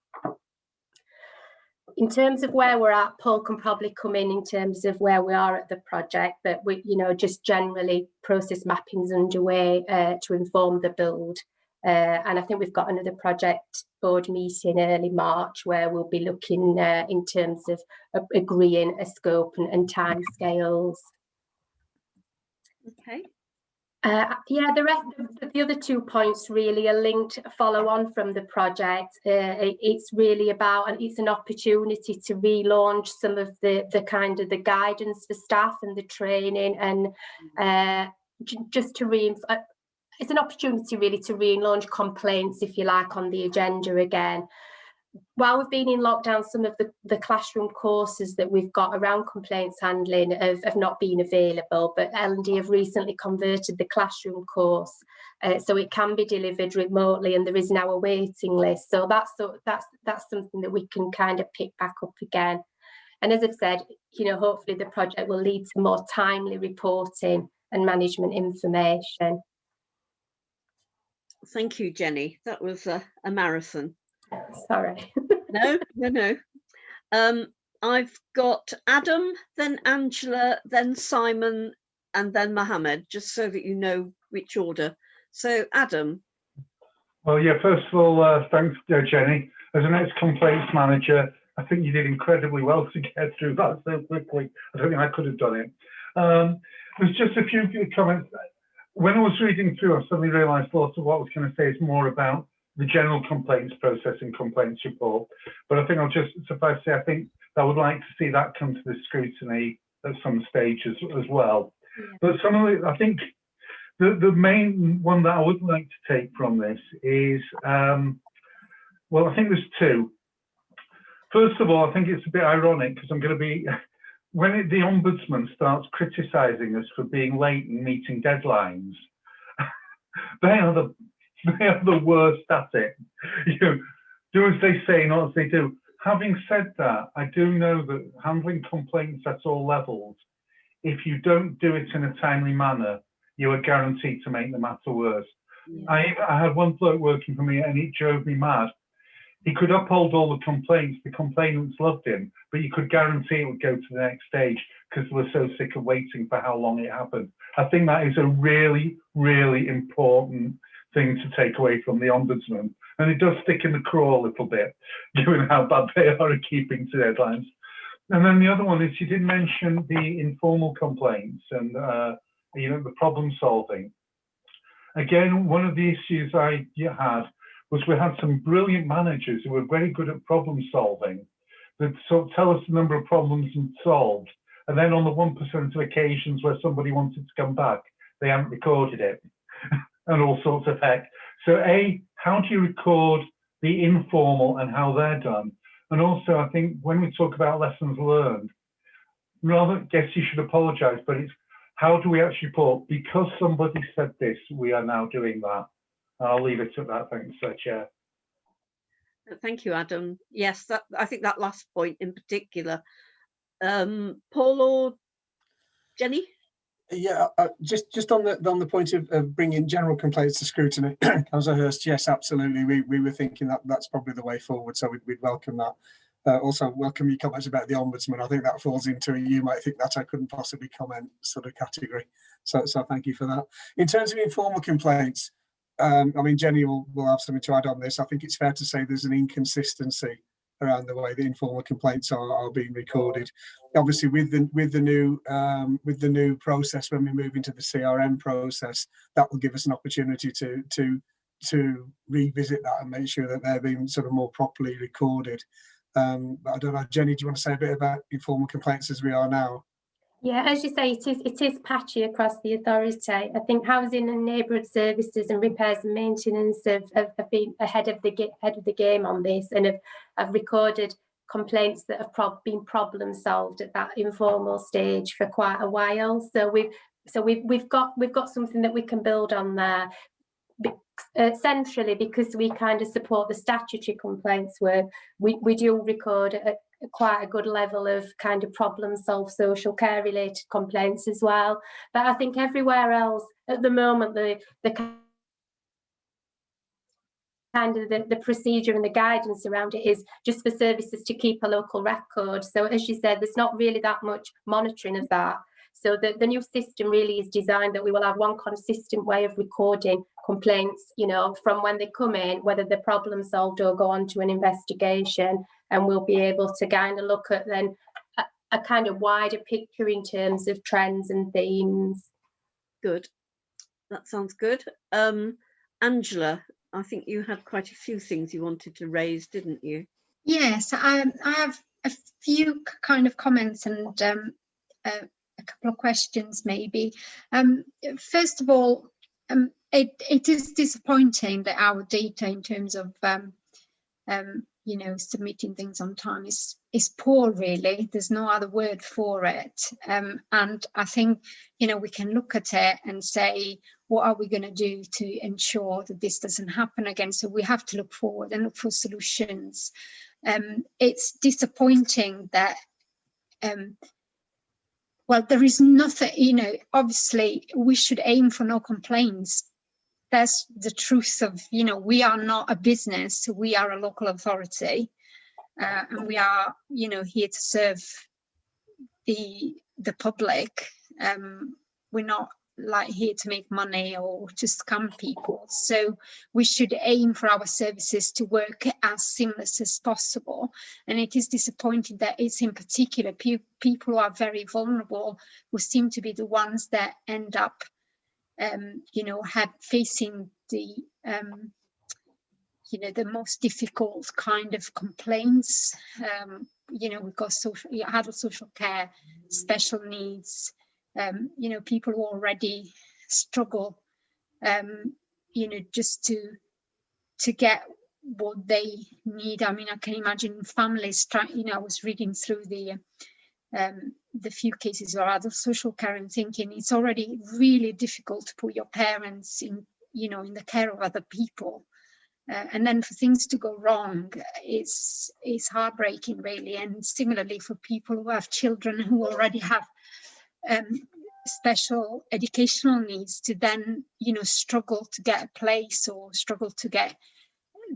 In terms of where we're at, Paul can probably come in terms of where we are at the project, but we, just generally process mappings underway to inform the build. And I think we've got another project board meeting early March where we'll be looking in terms of agreeing a scope and timescales. Okay. The other 2 points really are linked, follow on from the project. It's really about, and it's an opportunity to relaunch some of the kind of the guidance for staff and the training, and just to reinforce. It's an opportunity really to relaunch complaints, if you like, on the agenda again. While we've been in lockdown, some of the classroom courses that we've got around complaints handling have not been available, but L&D have recently converted the classroom course so it can be delivered remotely, and there is now a waiting list. So that's something that we can kind of pick back up again. And as I've said, hopefully the project will lead to more timely reporting and management information. Thank you, Jenny. That was a marathon. Sorry. No. I've got Adam, then Angela, then Simon, and then Mohammed, just so that you know which order. So, Adam. Well, yeah, first of all, thanks, Jenny. As an ex-complaints manager, I think you did incredibly well to get through that so quickly. I don't think I could have done it. There's just a few comments. When I was reading through, I suddenly realised lots of what I was going to say is more about the general complaints process and complaints report. But I think I'll just suffice to say, I think I would like to see that come to the scrutiny at some stage as well. Yeah. But some of the, I think the main one that I would like to take from this is, well, I think there's two. First of all, I think it's a bit ironic because I'm going to be, when the Ombudsman starts criticising us for being late and meeting deadlines, they are the worst at it. Do as they say, not as they do. Having said that, I do know that handling complaints at all levels, if you don't do it in a timely manner, you are guaranteed to make the matter worse. Yeah. I had one bloke working for me and it drove me mad. He could uphold all the complaints, the complainants loved him, but you could guarantee it would go to the next stage because they were so sick of waiting for how long it happened. I think that is a really, really important thing to take away from the Ombudsman. And it does stick in the craw a little bit, given how bad they are at keeping to deadlines. And then the other one is you did mention the informal complaints and the problem solving. Again, one of the issues I had was we had some brilliant managers who were very good at problem solving that sort of tell us the number of problems solved. And then on the 1% of occasions where somebody wanted to come back, they haven't recorded it and all sorts of heck. So how do you record the informal and how they're done? And also I think when we talk about lessons learned, rather guess you should apologize, but it's how do we actually report? Because somebody said this, we are now doing that. I'll leave it at that. Thanks, Chair. Thank you, Adam. Yes, I think that last point in particular. Paul or Jenny? Yeah, just on the point of bringing general complaints to scrutiny, Councillor Hurst, yes, absolutely. We were thinking that that's probably the way forward, so we'd welcome that. Also, welcome your comments about the Ombudsman. I think that falls into you might think that I couldn't possibly comment sort of category. So thank you for that. In terms of informal complaints, I mean, Jenny will have something to add on this. I think it's fair to say there's an inconsistency around the way the informal complaints are being recorded. Obviously, with the new process, when we move into the CRM process, that will give us an opportunity to revisit that and make sure that they're being sort of more properly recorded. But I don't know, Jenny, do you want to say a bit about informal complaints as we are now? Yeah, as you say, it is patchy across the authority. I think housing and neighbourhood services and repairs and maintenance have been ahead of the game on this, and have recorded complaints that have been problem solved at that informal stage for quite a while. So we've got something that we can build on there. Centrally, because we kind of support the statutory complaints work, we do record quite a good level of kind of problem solved social care related complaints as well. But I think everywhere else at the moment, the kind of the procedure and the guidance around it is just for services to keep a local record. So as you said, there's not really that much monitoring of that. So the new system really is designed that we will have one consistent way of recording complaints, you know, from when they come in, whether they're problem solved or go on to an investigation, and we'll be able to kind of look at then a kind of wider picture in terms of trends and themes. Good, that sounds good. Angela, I think you had quite a few things you wanted to raise, didn't you? Yes, I have a few kind of comments and a couple of questions maybe. First of all, it is disappointing that our data in terms of you know, submitting things on time is poor, really. There's no other word for it. And I think, you know, we can look at it and say, what are we going to do to ensure that this doesn't happen again? So we have to look forward and look for solutions. It's disappointing that well, there is nothing, you know, obviously we should aim for no complaints. That's the truth of, you know, we are not a business, we are a local authority, and we are, you know, here to serve the public. We're not like here to make money or to scam people. So we should aim for our services to work as seamless as possible. And it is disappointing that it's in particular people who are very vulnerable who seem to be the ones that end up you know, facing the you know, the most difficult kind of complaints. You know, we've got adult social care, special needs, you know, people who already struggle, you know, just to get what they need. I mean, I can imagine families trying, you know, I was reading through the few cases of adult social care and thinking it's already really difficult to put your parents in, you know, in the care of other people. And then for things to go wrong is heartbreaking, really. And similarly for people who have children who already have special educational needs, to then, you know, struggle to get a place or struggle to get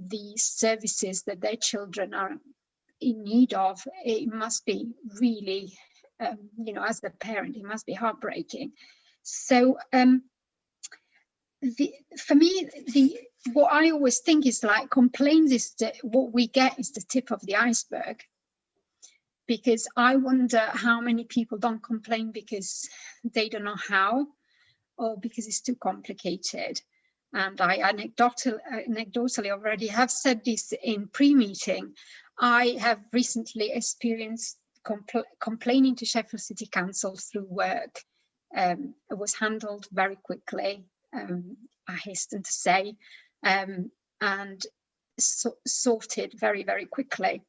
the services that their children are in need of, it must be really, you know, as a parent, it must be heartbreaking. So for me, what I always think is like complaints is that what we get is the tip of the iceberg, because I wonder how many people don't complain because they don't know how, or because it's too complicated. And I anecdotally already have said this in pre-meeting. I have recently experienced complaining to Sheffield City Council through work. It was handled very quickly, I hasten to say, and sorted very, very quickly,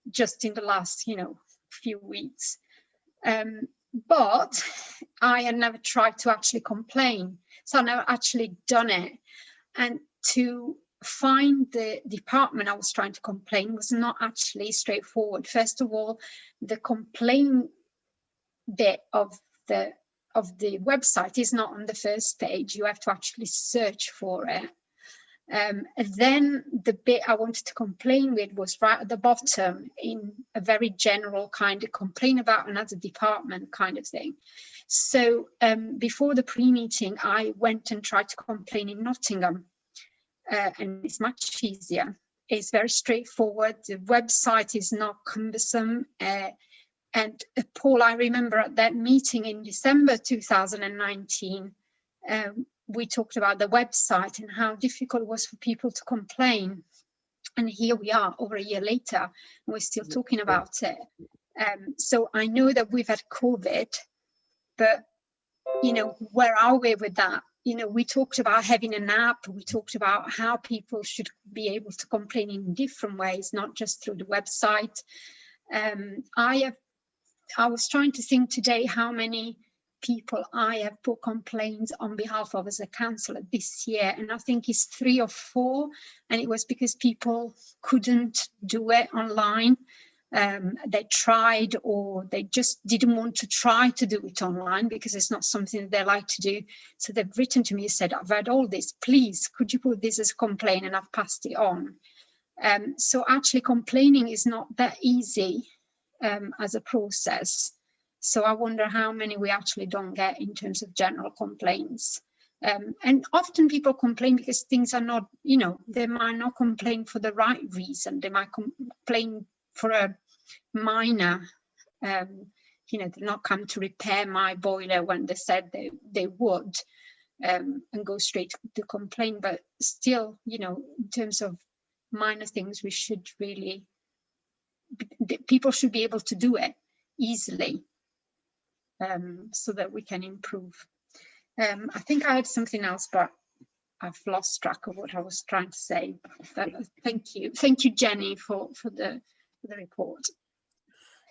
just in the last, you know, few weeks. But I had never tried to actually complain, so I never actually done it. And to find the department I was trying to complain was not actually straightforward. First of all, the complaint bit of the the website is not on the first page. You have to actually search for it. And then the bit I wanted to complain with was right at the bottom, in a very general kind of complain about another department kind of thing. So before the pre-meeting, I went and tried to complain in Nottingham, and it's much easier. It's very straightforward. The website is not cumbersome. And Paul, I remember at that meeting in December 2019, we talked about the website and how difficult it was for people to complain. And here we are over a year later, and we're still talking about it. So I know that we've had COVID, but, you know, where are we with that? You know, we talked about having an app. We talked about how people should be able to complain in different ways, not just through the website. I was trying to think today how many people I have put complaints on behalf of as a councillor this year, and I think it's 3 or 4, and it was because people couldn't do it online. They tried, or they just didn't want to try to do it online because it's not something that they like to do. So they've written to me and said, I've read all this, please, could you put this as a complaint? And I've passed it on. So actually complaining is not that easy as a process. So I wonder how many we actually don't get in terms of general complaints. And often people complain because things are not, you know, they might not complain for the right reason. They might complain for a minor, you know, they're not come to repair my boiler when they said they would, and go straight to complain. But still, you know, in terms of minor things, we should really, people should be able to do it easily, so that we can improve. I think I had something else, but I've lost track of what I was trying to say. Thank you, Jenny, for the report.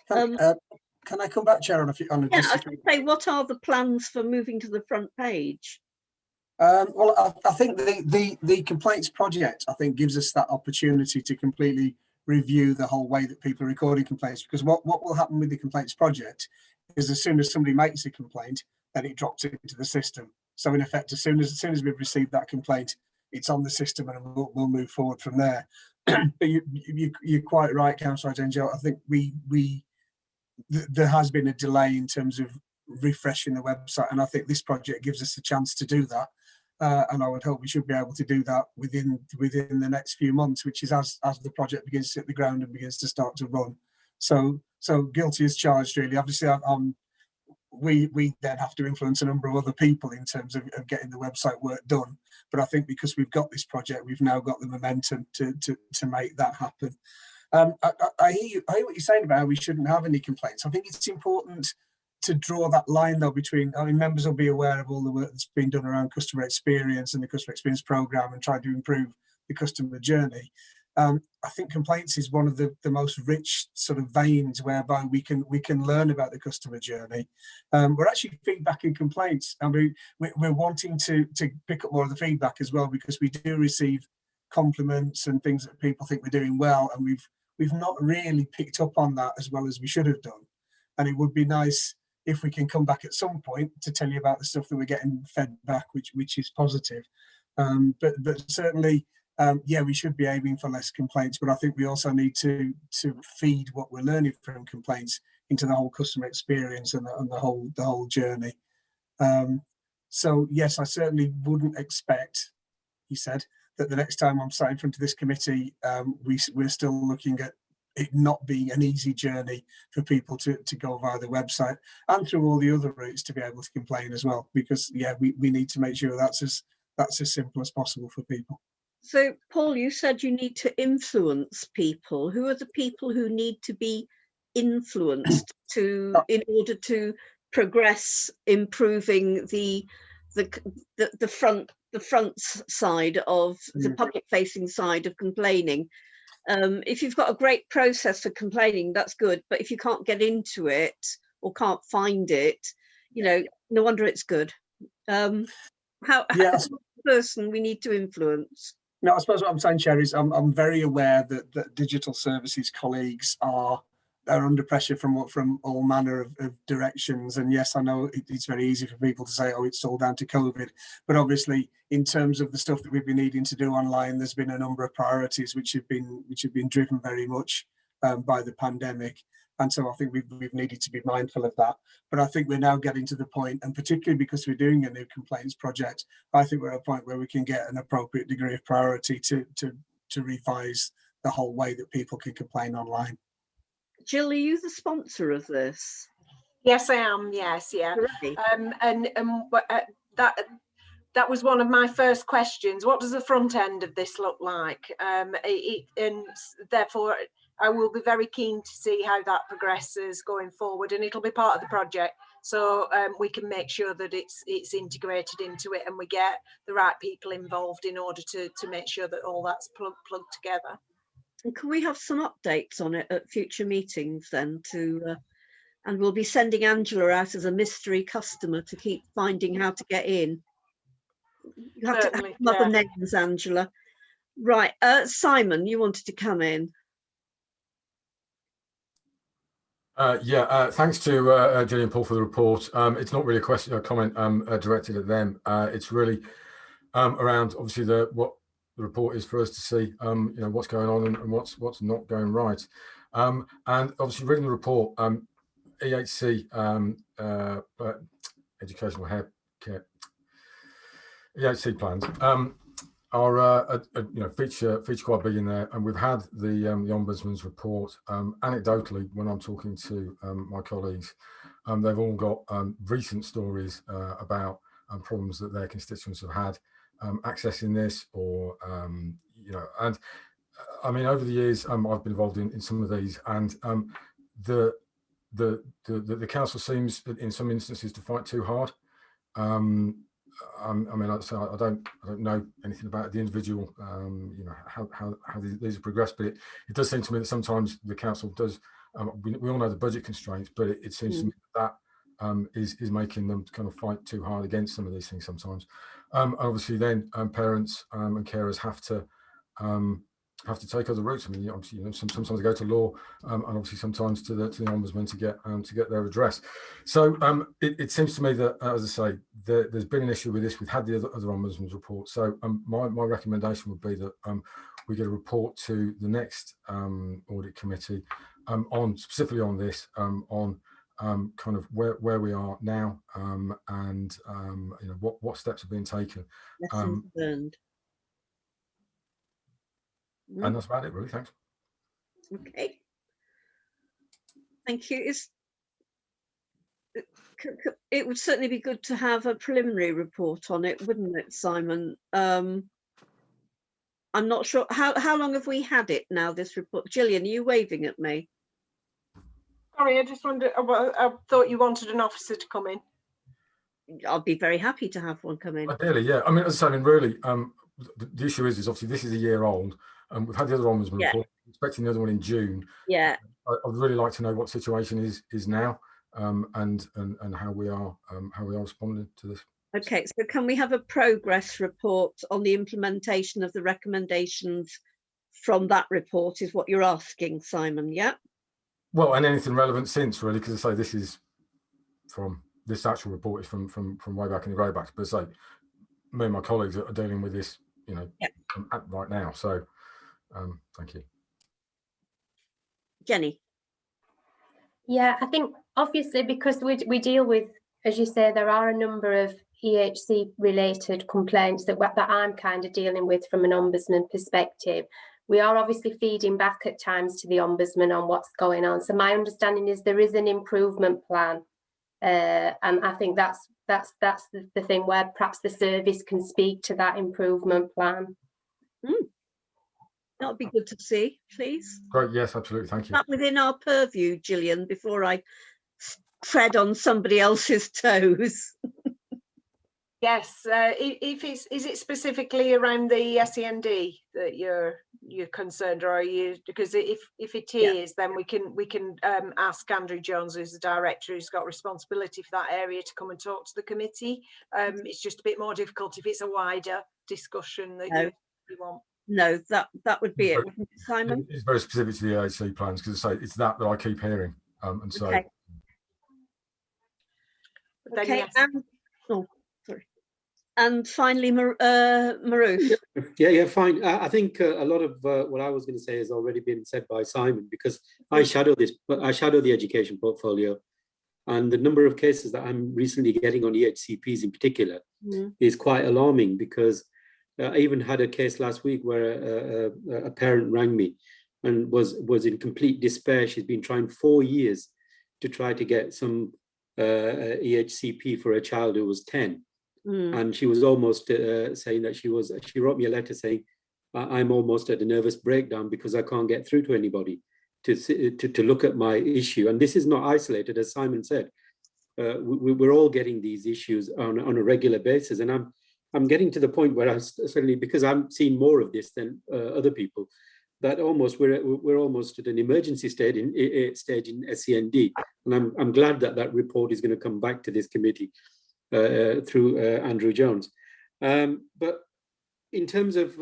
Can I come back, Chair, on a few? Yeah, I was going to say, what are the plans for moving to the front page? Well, I think the complaints project, I think, gives us that opportunity to completely review the whole way that people are recording complaints, because what will happen with the complaints project is as soon as somebody makes a complaint, then it drops into the system. So in effect, as soon as we've received that complaint, it's on the system, and we'll move forward from there. But you're quite right, Councillor Angel. I think there has been a delay in terms of refreshing the website, and I think this project gives us a chance to do that. And I would hope we should be able to do that within the next few months, which is as the project begins to hit the ground and begins to start to run. So guilty as charged, really. Obviously, we then have to influence a number of other people in terms of getting the website work done. But I think because we've got this project, we've now got the momentum to make that happen. I hear what you're saying about how we shouldn't have any complaints. I think it's important to draw that line, though, between, I mean, members will be aware of all the work that's been done around customer experience and the customer experience programme and trying to improve the customer journey. I think complaints is one of the most rich sort of veins whereby we can learn about the customer journey. We're actually feedbacking complaints, and we're wanting to pick up more of the feedback as well, because we do receive compliments and things that people think we're doing well, and we've not really picked up on that as well as we should have done. And it would be nice if we can come back at some point to tell you about the stuff that we're getting fed back, which is positive. But certainly, yeah, we should be aiming for less complaints, but I think we also need to feed what we're learning from complaints into the whole customer experience and the whole journey. So yes, I certainly wouldn't expect, he said, that the next time I'm sat in front of this committee, we're still looking at it not being an easy journey for people to go via the website and through all the other routes to be able to complain as well, because yeah, we need to make sure that's as simple as possible for people. So Paul, you said you need to influence people. Who are the people who need to be influenced in order to progress improving the front side of the public facing side of complaining? If you've got a great process for complaining, that's good, but if you can't get into it or can't find it, you know, no wonder it's good. How the person we need to influence? No, I suppose what I'm saying, Chair, is I'm very aware that digital services colleagues are are under pressure from all manner of directions. And yes, I know it's very easy for people to say, oh, it's all down to COVID, but obviously in terms of the stuff that we've been needing to do online, there's been a number of priorities which have been driven very much by the pandemic. And so I think we've needed to be mindful of that. But I think we're now getting to the point, and particularly because we're doing a new complaints project, I think we're at a point where we can get an appropriate degree of priority to revise the whole way that people can complain online. Jill, are you the sponsor of this? Yes, I am. Yes, yeah. That was one of my first questions. What does the front end of this look like? And therefore, I will be very keen to see how that progresses going forward, and it'll be part of the project. So we can make sure that it's integrated into it, and we get the right people involved in order to make sure that all that's plugged together. And can we have some updates on it at future meetings then? And we'll be sending Angela out as a mystery customer to keep finding how to get in. You have to have other names, Angela. Right, Simon, you wanted to come in. Thanks to Gillian and Paul for the report. It's not really a question, a comment directed at them. It's really around obviously what the report is for us to see, you know, what's going on and what's not going right. And obviously reading the report, EHC, educational care, EHC plans are you know, feature quite big in there, and we've had the Ombudsman's report. Anecdotally, when I'm talking to my colleagues, they've all got recent stories about problems that their constituents have had accessing this, or you know, and I mean, over the years I've been involved in some of these, and the council seems in some instances to fight too hard. I mean, I don't know anything about the individual, you know, how these have progressed, but it does seem to me that sometimes the council does. We all know the budget constraints, but it seems to me that is making them kind of fight too hard against some of these things sometimes. Obviously, then parents and carers have to take other routes. I mean, obviously, you know, sometimes they go to law, and obviously sometimes to the Ombudsman to get their redress. So it seems to me that, as I say, there's been an issue with this. We've had the other Ombudsman's report. So my recommendation would be that we get a report to the next audit committee specifically on this, on kind of where we are now, and you know, what steps are being taken. Lessons learned. And that's about it, really. Thanks. Okay. Thank you. It would certainly be good to have a preliminary report on it, wouldn't it, Simon? I'm not sure. How long have we had it now, this report? Gillian, are you waving at me? Sorry, I just wondered, I thought you wanted an officer to come in. I'll be very happy to have one come in. Ideally, yeah. I mean, as I say, really, the issue is obviously this is a year old. We've had the other Ombudsman report, expecting the other one in June. Yeah. I'd really like to know what the situation is now, and how we are responding to this. Okay, so can we have a progress report on the implementation of the recommendations from that report, is what you're asking, Simon? Yeah. Well, and anything relevant since, really, because I say this is from this actual report is from way back in the Greybacks, but say me and my colleagues are dealing with this, you know, right now. So. Thank you. Jenny. Yeah, I think obviously because we deal with, as you say, there are a number of EHC related complaints that I'm kind of dealing with from an Ombudsman perspective. We are obviously feeding back at times to the Ombudsman on what's going on. So my understanding is there is an improvement plan, and I think that's the thing where perhaps the service can speak to that improvement plan. That would be good to see, please. Great, yes, absolutely, thank you. That within our purview, Gillian, before I tread on somebody else's toes. Yes, is it specifically around the SEND that you're concerned, or are you, because if it is, then we can ask Andrew Jones, who's the director, who's got responsibility for that area, to come and talk to the committee. It's just a bit more difficult if it's a wider discussion that you want. No, that would be it, wouldn't it, Simon? It's very specific to the EHC plans, because it's that I keep hearing, and so. Okay. Okay, yes. and, oh, sorry. And finally, Maroof. Yeah, fine. I think a lot of what I was going to say has already been said by Simon, because I shadow the education portfolio, and the number of cases that I'm recently getting on EHCPs in particular is quite alarming, because I even had a case last week where a parent rang me and was in complete despair. She's been trying 4 years to try to get some EHCP for a child who was 10. And she was almost saying that she wrote me a letter saying, I'm almost at a nervous breakdown because I can't get through to anybody to look at my issue. And this is not isolated, as Simon said. We're all getting these issues on a regular basis. And I'm getting to the point where I suddenly, because I'm seeing more of this than other people, that almost we're almost at an emergency stage in SEND. And I'm glad that report is going to come back to this committee through Andrew Jones. But in terms of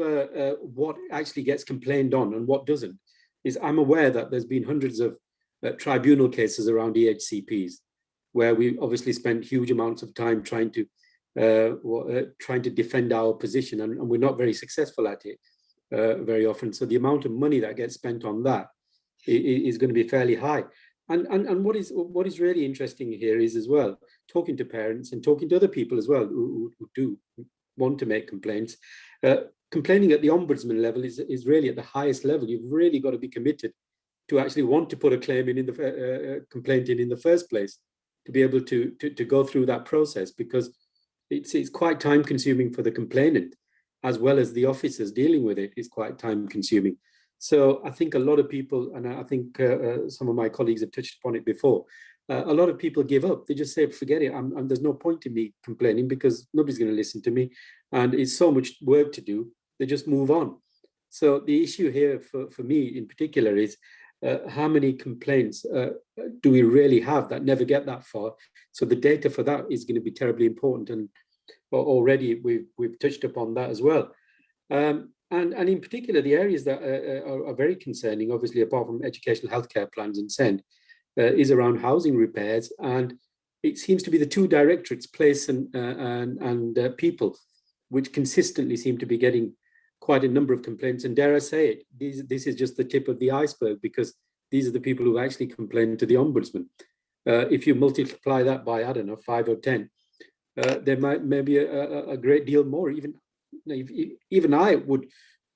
what actually gets complained on and what doesn't, is I'm aware that there's been hundreds of tribunal cases around EHCPs, where we obviously spent huge amounts of time trying to defend our position, and we're not very successful at it very often. So the amount of money that gets spent on that is going to be fairly high. And what is really interesting here is as well, talking to parents and talking to other people as well who do want to make complaints. Complaining at the Ombudsman level is really at the highest level. You've really got to be committed to actually want to put a claim in the complaint in the first place, to be able to go through that process, because it's quite time consuming for the complainant, as well as the officers dealing with it is quite time consuming. So I think a lot of people, and I think some of my colleagues have touched upon it before, a lot of people give up. They just say, forget it, there's no point in me complaining because nobody's going to listen to me. And it's so much work to do, they just move on. So the issue here for me in particular is how many complaints do we really have that never get that far? So the data for that is going to be terribly important. And already we've touched upon that as well. And in particular, the areas that are very concerning, obviously, apart from educational healthcare plans and SEND, is around housing repairs. And it seems to be the two directorates, place and people, which consistently seem to be getting quite a number of complaints. And dare I say it, this is just the tip of the iceberg, because these are the people who actually complain to the Ombudsman. If you multiply that by, I don't know, 5 or 10, there may be a great deal more. Even I would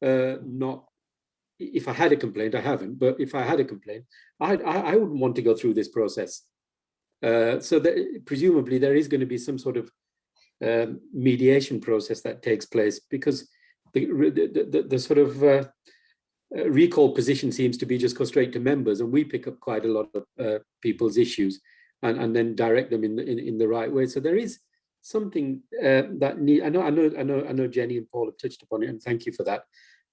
not, if I had a complaint, I haven't, but if I had a complaint, I wouldn't want to go through this process. So presumably there is going to be some sort of mediation process that takes place, because the sort of recall position seems to be just go straight to members, and we pick up quite a lot of people's issues and then direct them in the right way. So there is something that I know Jenny and Paul have touched upon it, and thank you for that.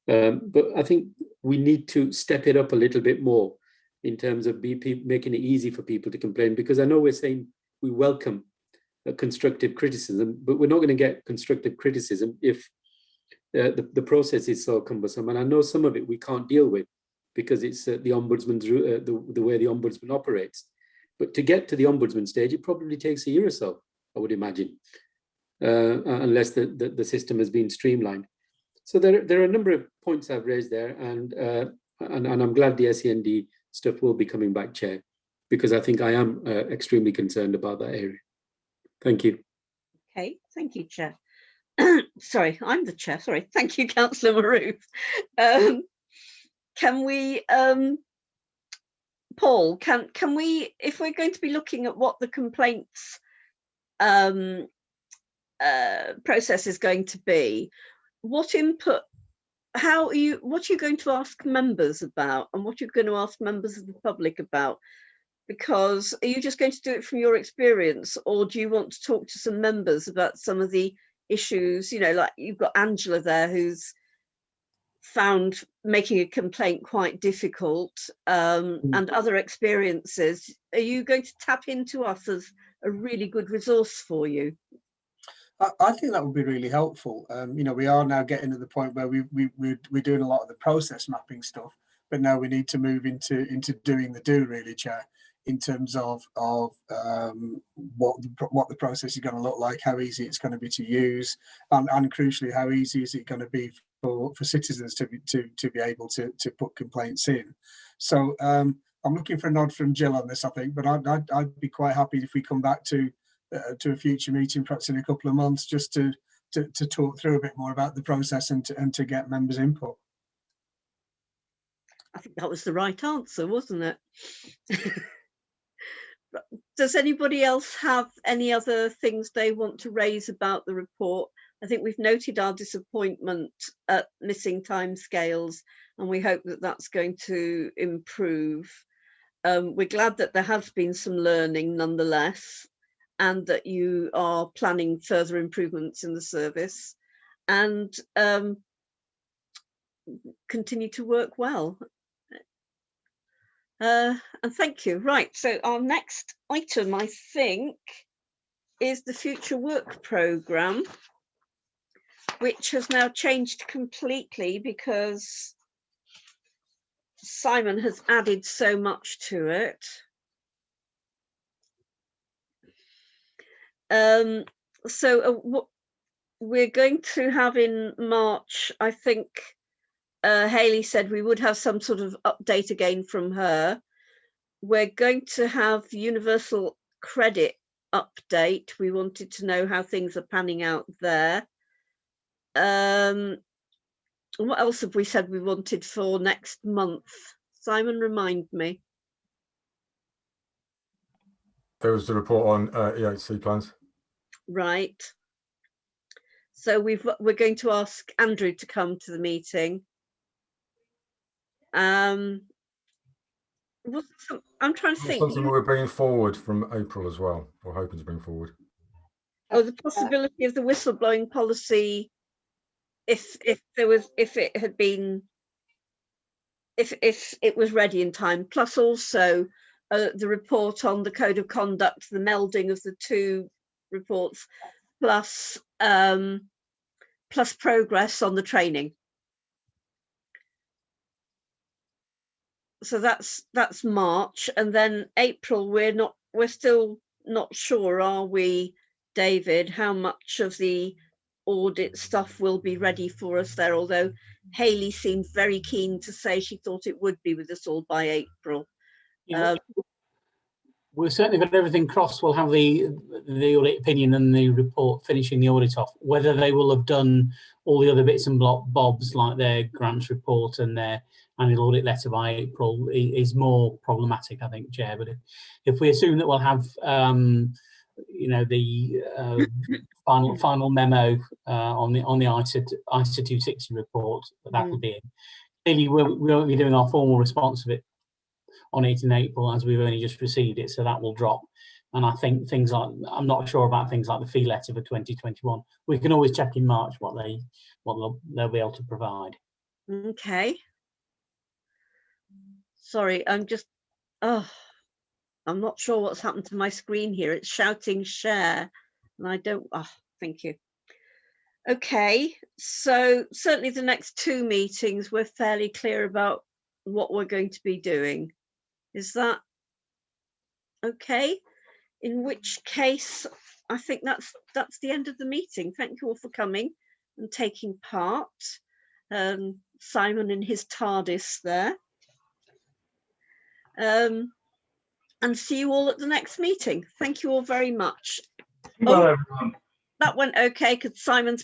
But I think we need to step it up a little bit more in terms of making it easy for people to complain, because I know we're saying we welcome constructive criticism, but we're not going to get constructive criticism if the process is so cumbersome. And I know some of it we can't deal with because it's the Ombudsman's the way the Ombudsman operates. But to get to the Ombudsman stage, it probably takes a year or so, I would imagine, unless the system has been streamlined. So there are a number of points I've raised there, and I'm glad the SEND stuff will be coming back, Chair, because I think I am extremely concerned about that area. Thank you. Okay, thank you, Chair. Sorry, I'm the Chair. Sorry, thank you, Councillor Maroof. Can we, Paul, can we, if we're going to be looking at what the complaints process is going to be, what input, what are you going to ask members about, and what you're going to ask members of the public about? Because are you just going to do it from your experience, or do you want to talk to some members about some of the issues? You know, like you've got Angela there, who's found making a complaint quite difficult, and other experiences. Are you going to tap into us as a really good resource for you? I think that would be really helpful. You know, we are now getting to the point where we're doing a lot of the process mapping stuff, but now we need to move into doing the do, really, Chair, in terms of what the process is going to look like, how easy it's going to be to use, and crucially, how easy is it going to be for citizens to be able to put complaints in. So I'm looking for a nod from Jill on this, I think, but I'd be quite happy if we come back to a future meeting, perhaps in a couple of months, just to talk through a bit more about the process and to get members' input. I think that was the right answer, wasn't it? Does anybody else have any other things they want to raise about the report? I think we've noted our disappointment at missing timescales, and we hope that that's going to improve. We're glad that there has been some learning nonetheless, and that you are planning further improvements in the service, and continue to work well. And thank you. Right, so our next item, I think, is the Future Work Programme, which has now changed completely because Simon has added so much to it. So we're going to have in March, I think, Hayley said we would have some sort of update again from her. We're going to have universal credit update. We wanted to know how things are panning out there. What else have we said we wanted for next month? Simon, remind me. There was the report on EHC plans. Right. So we're going to ask Andrew to come to the meeting. I'm trying to think. Something we're bringing forward from April as well, or hoping to bring forward. Oh, the possibility of the whistleblowing policy, if it was ready in time, plus also the report on the code of conduct, the melding of the two reports, plus progress on the training. So that's March, and then April we're still not sure, are we, David, how much of the audit stuff will be ready for us there, although Hayley seemed very keen to say she thought it would be with us all by April. We've certainly got everything crossed. We'll have the audit opinion and the report finishing the audit off. Whether they will have done all the other bits and bobs like their grants report and their annual audit letter by April is more problematic, I think, Chair. But if we assume that we'll have, you know, the final memo on the ISA 260 report, that will be in. Clearly, we won't be doing our formal response of it on it in April, as we've only just received it, so that will drop. And I think things like, I'm not sure about things like the fee letter for 2021. We can always check in March what they'll be able to provide. Okay. Sorry, I'm not sure what's happened to my screen here. It's shouting share, and I don't. Oh, thank you. Okay, so certainly the next two meetings, we're fairly clear about what we're going to be doing. Is that okay? In which case, I think that's the end of the meeting. Thank you all for coming and taking part. Simon in his TARDIS there. And see you all at the next meeting. Thank you all very much. Well, that went okay because Simon's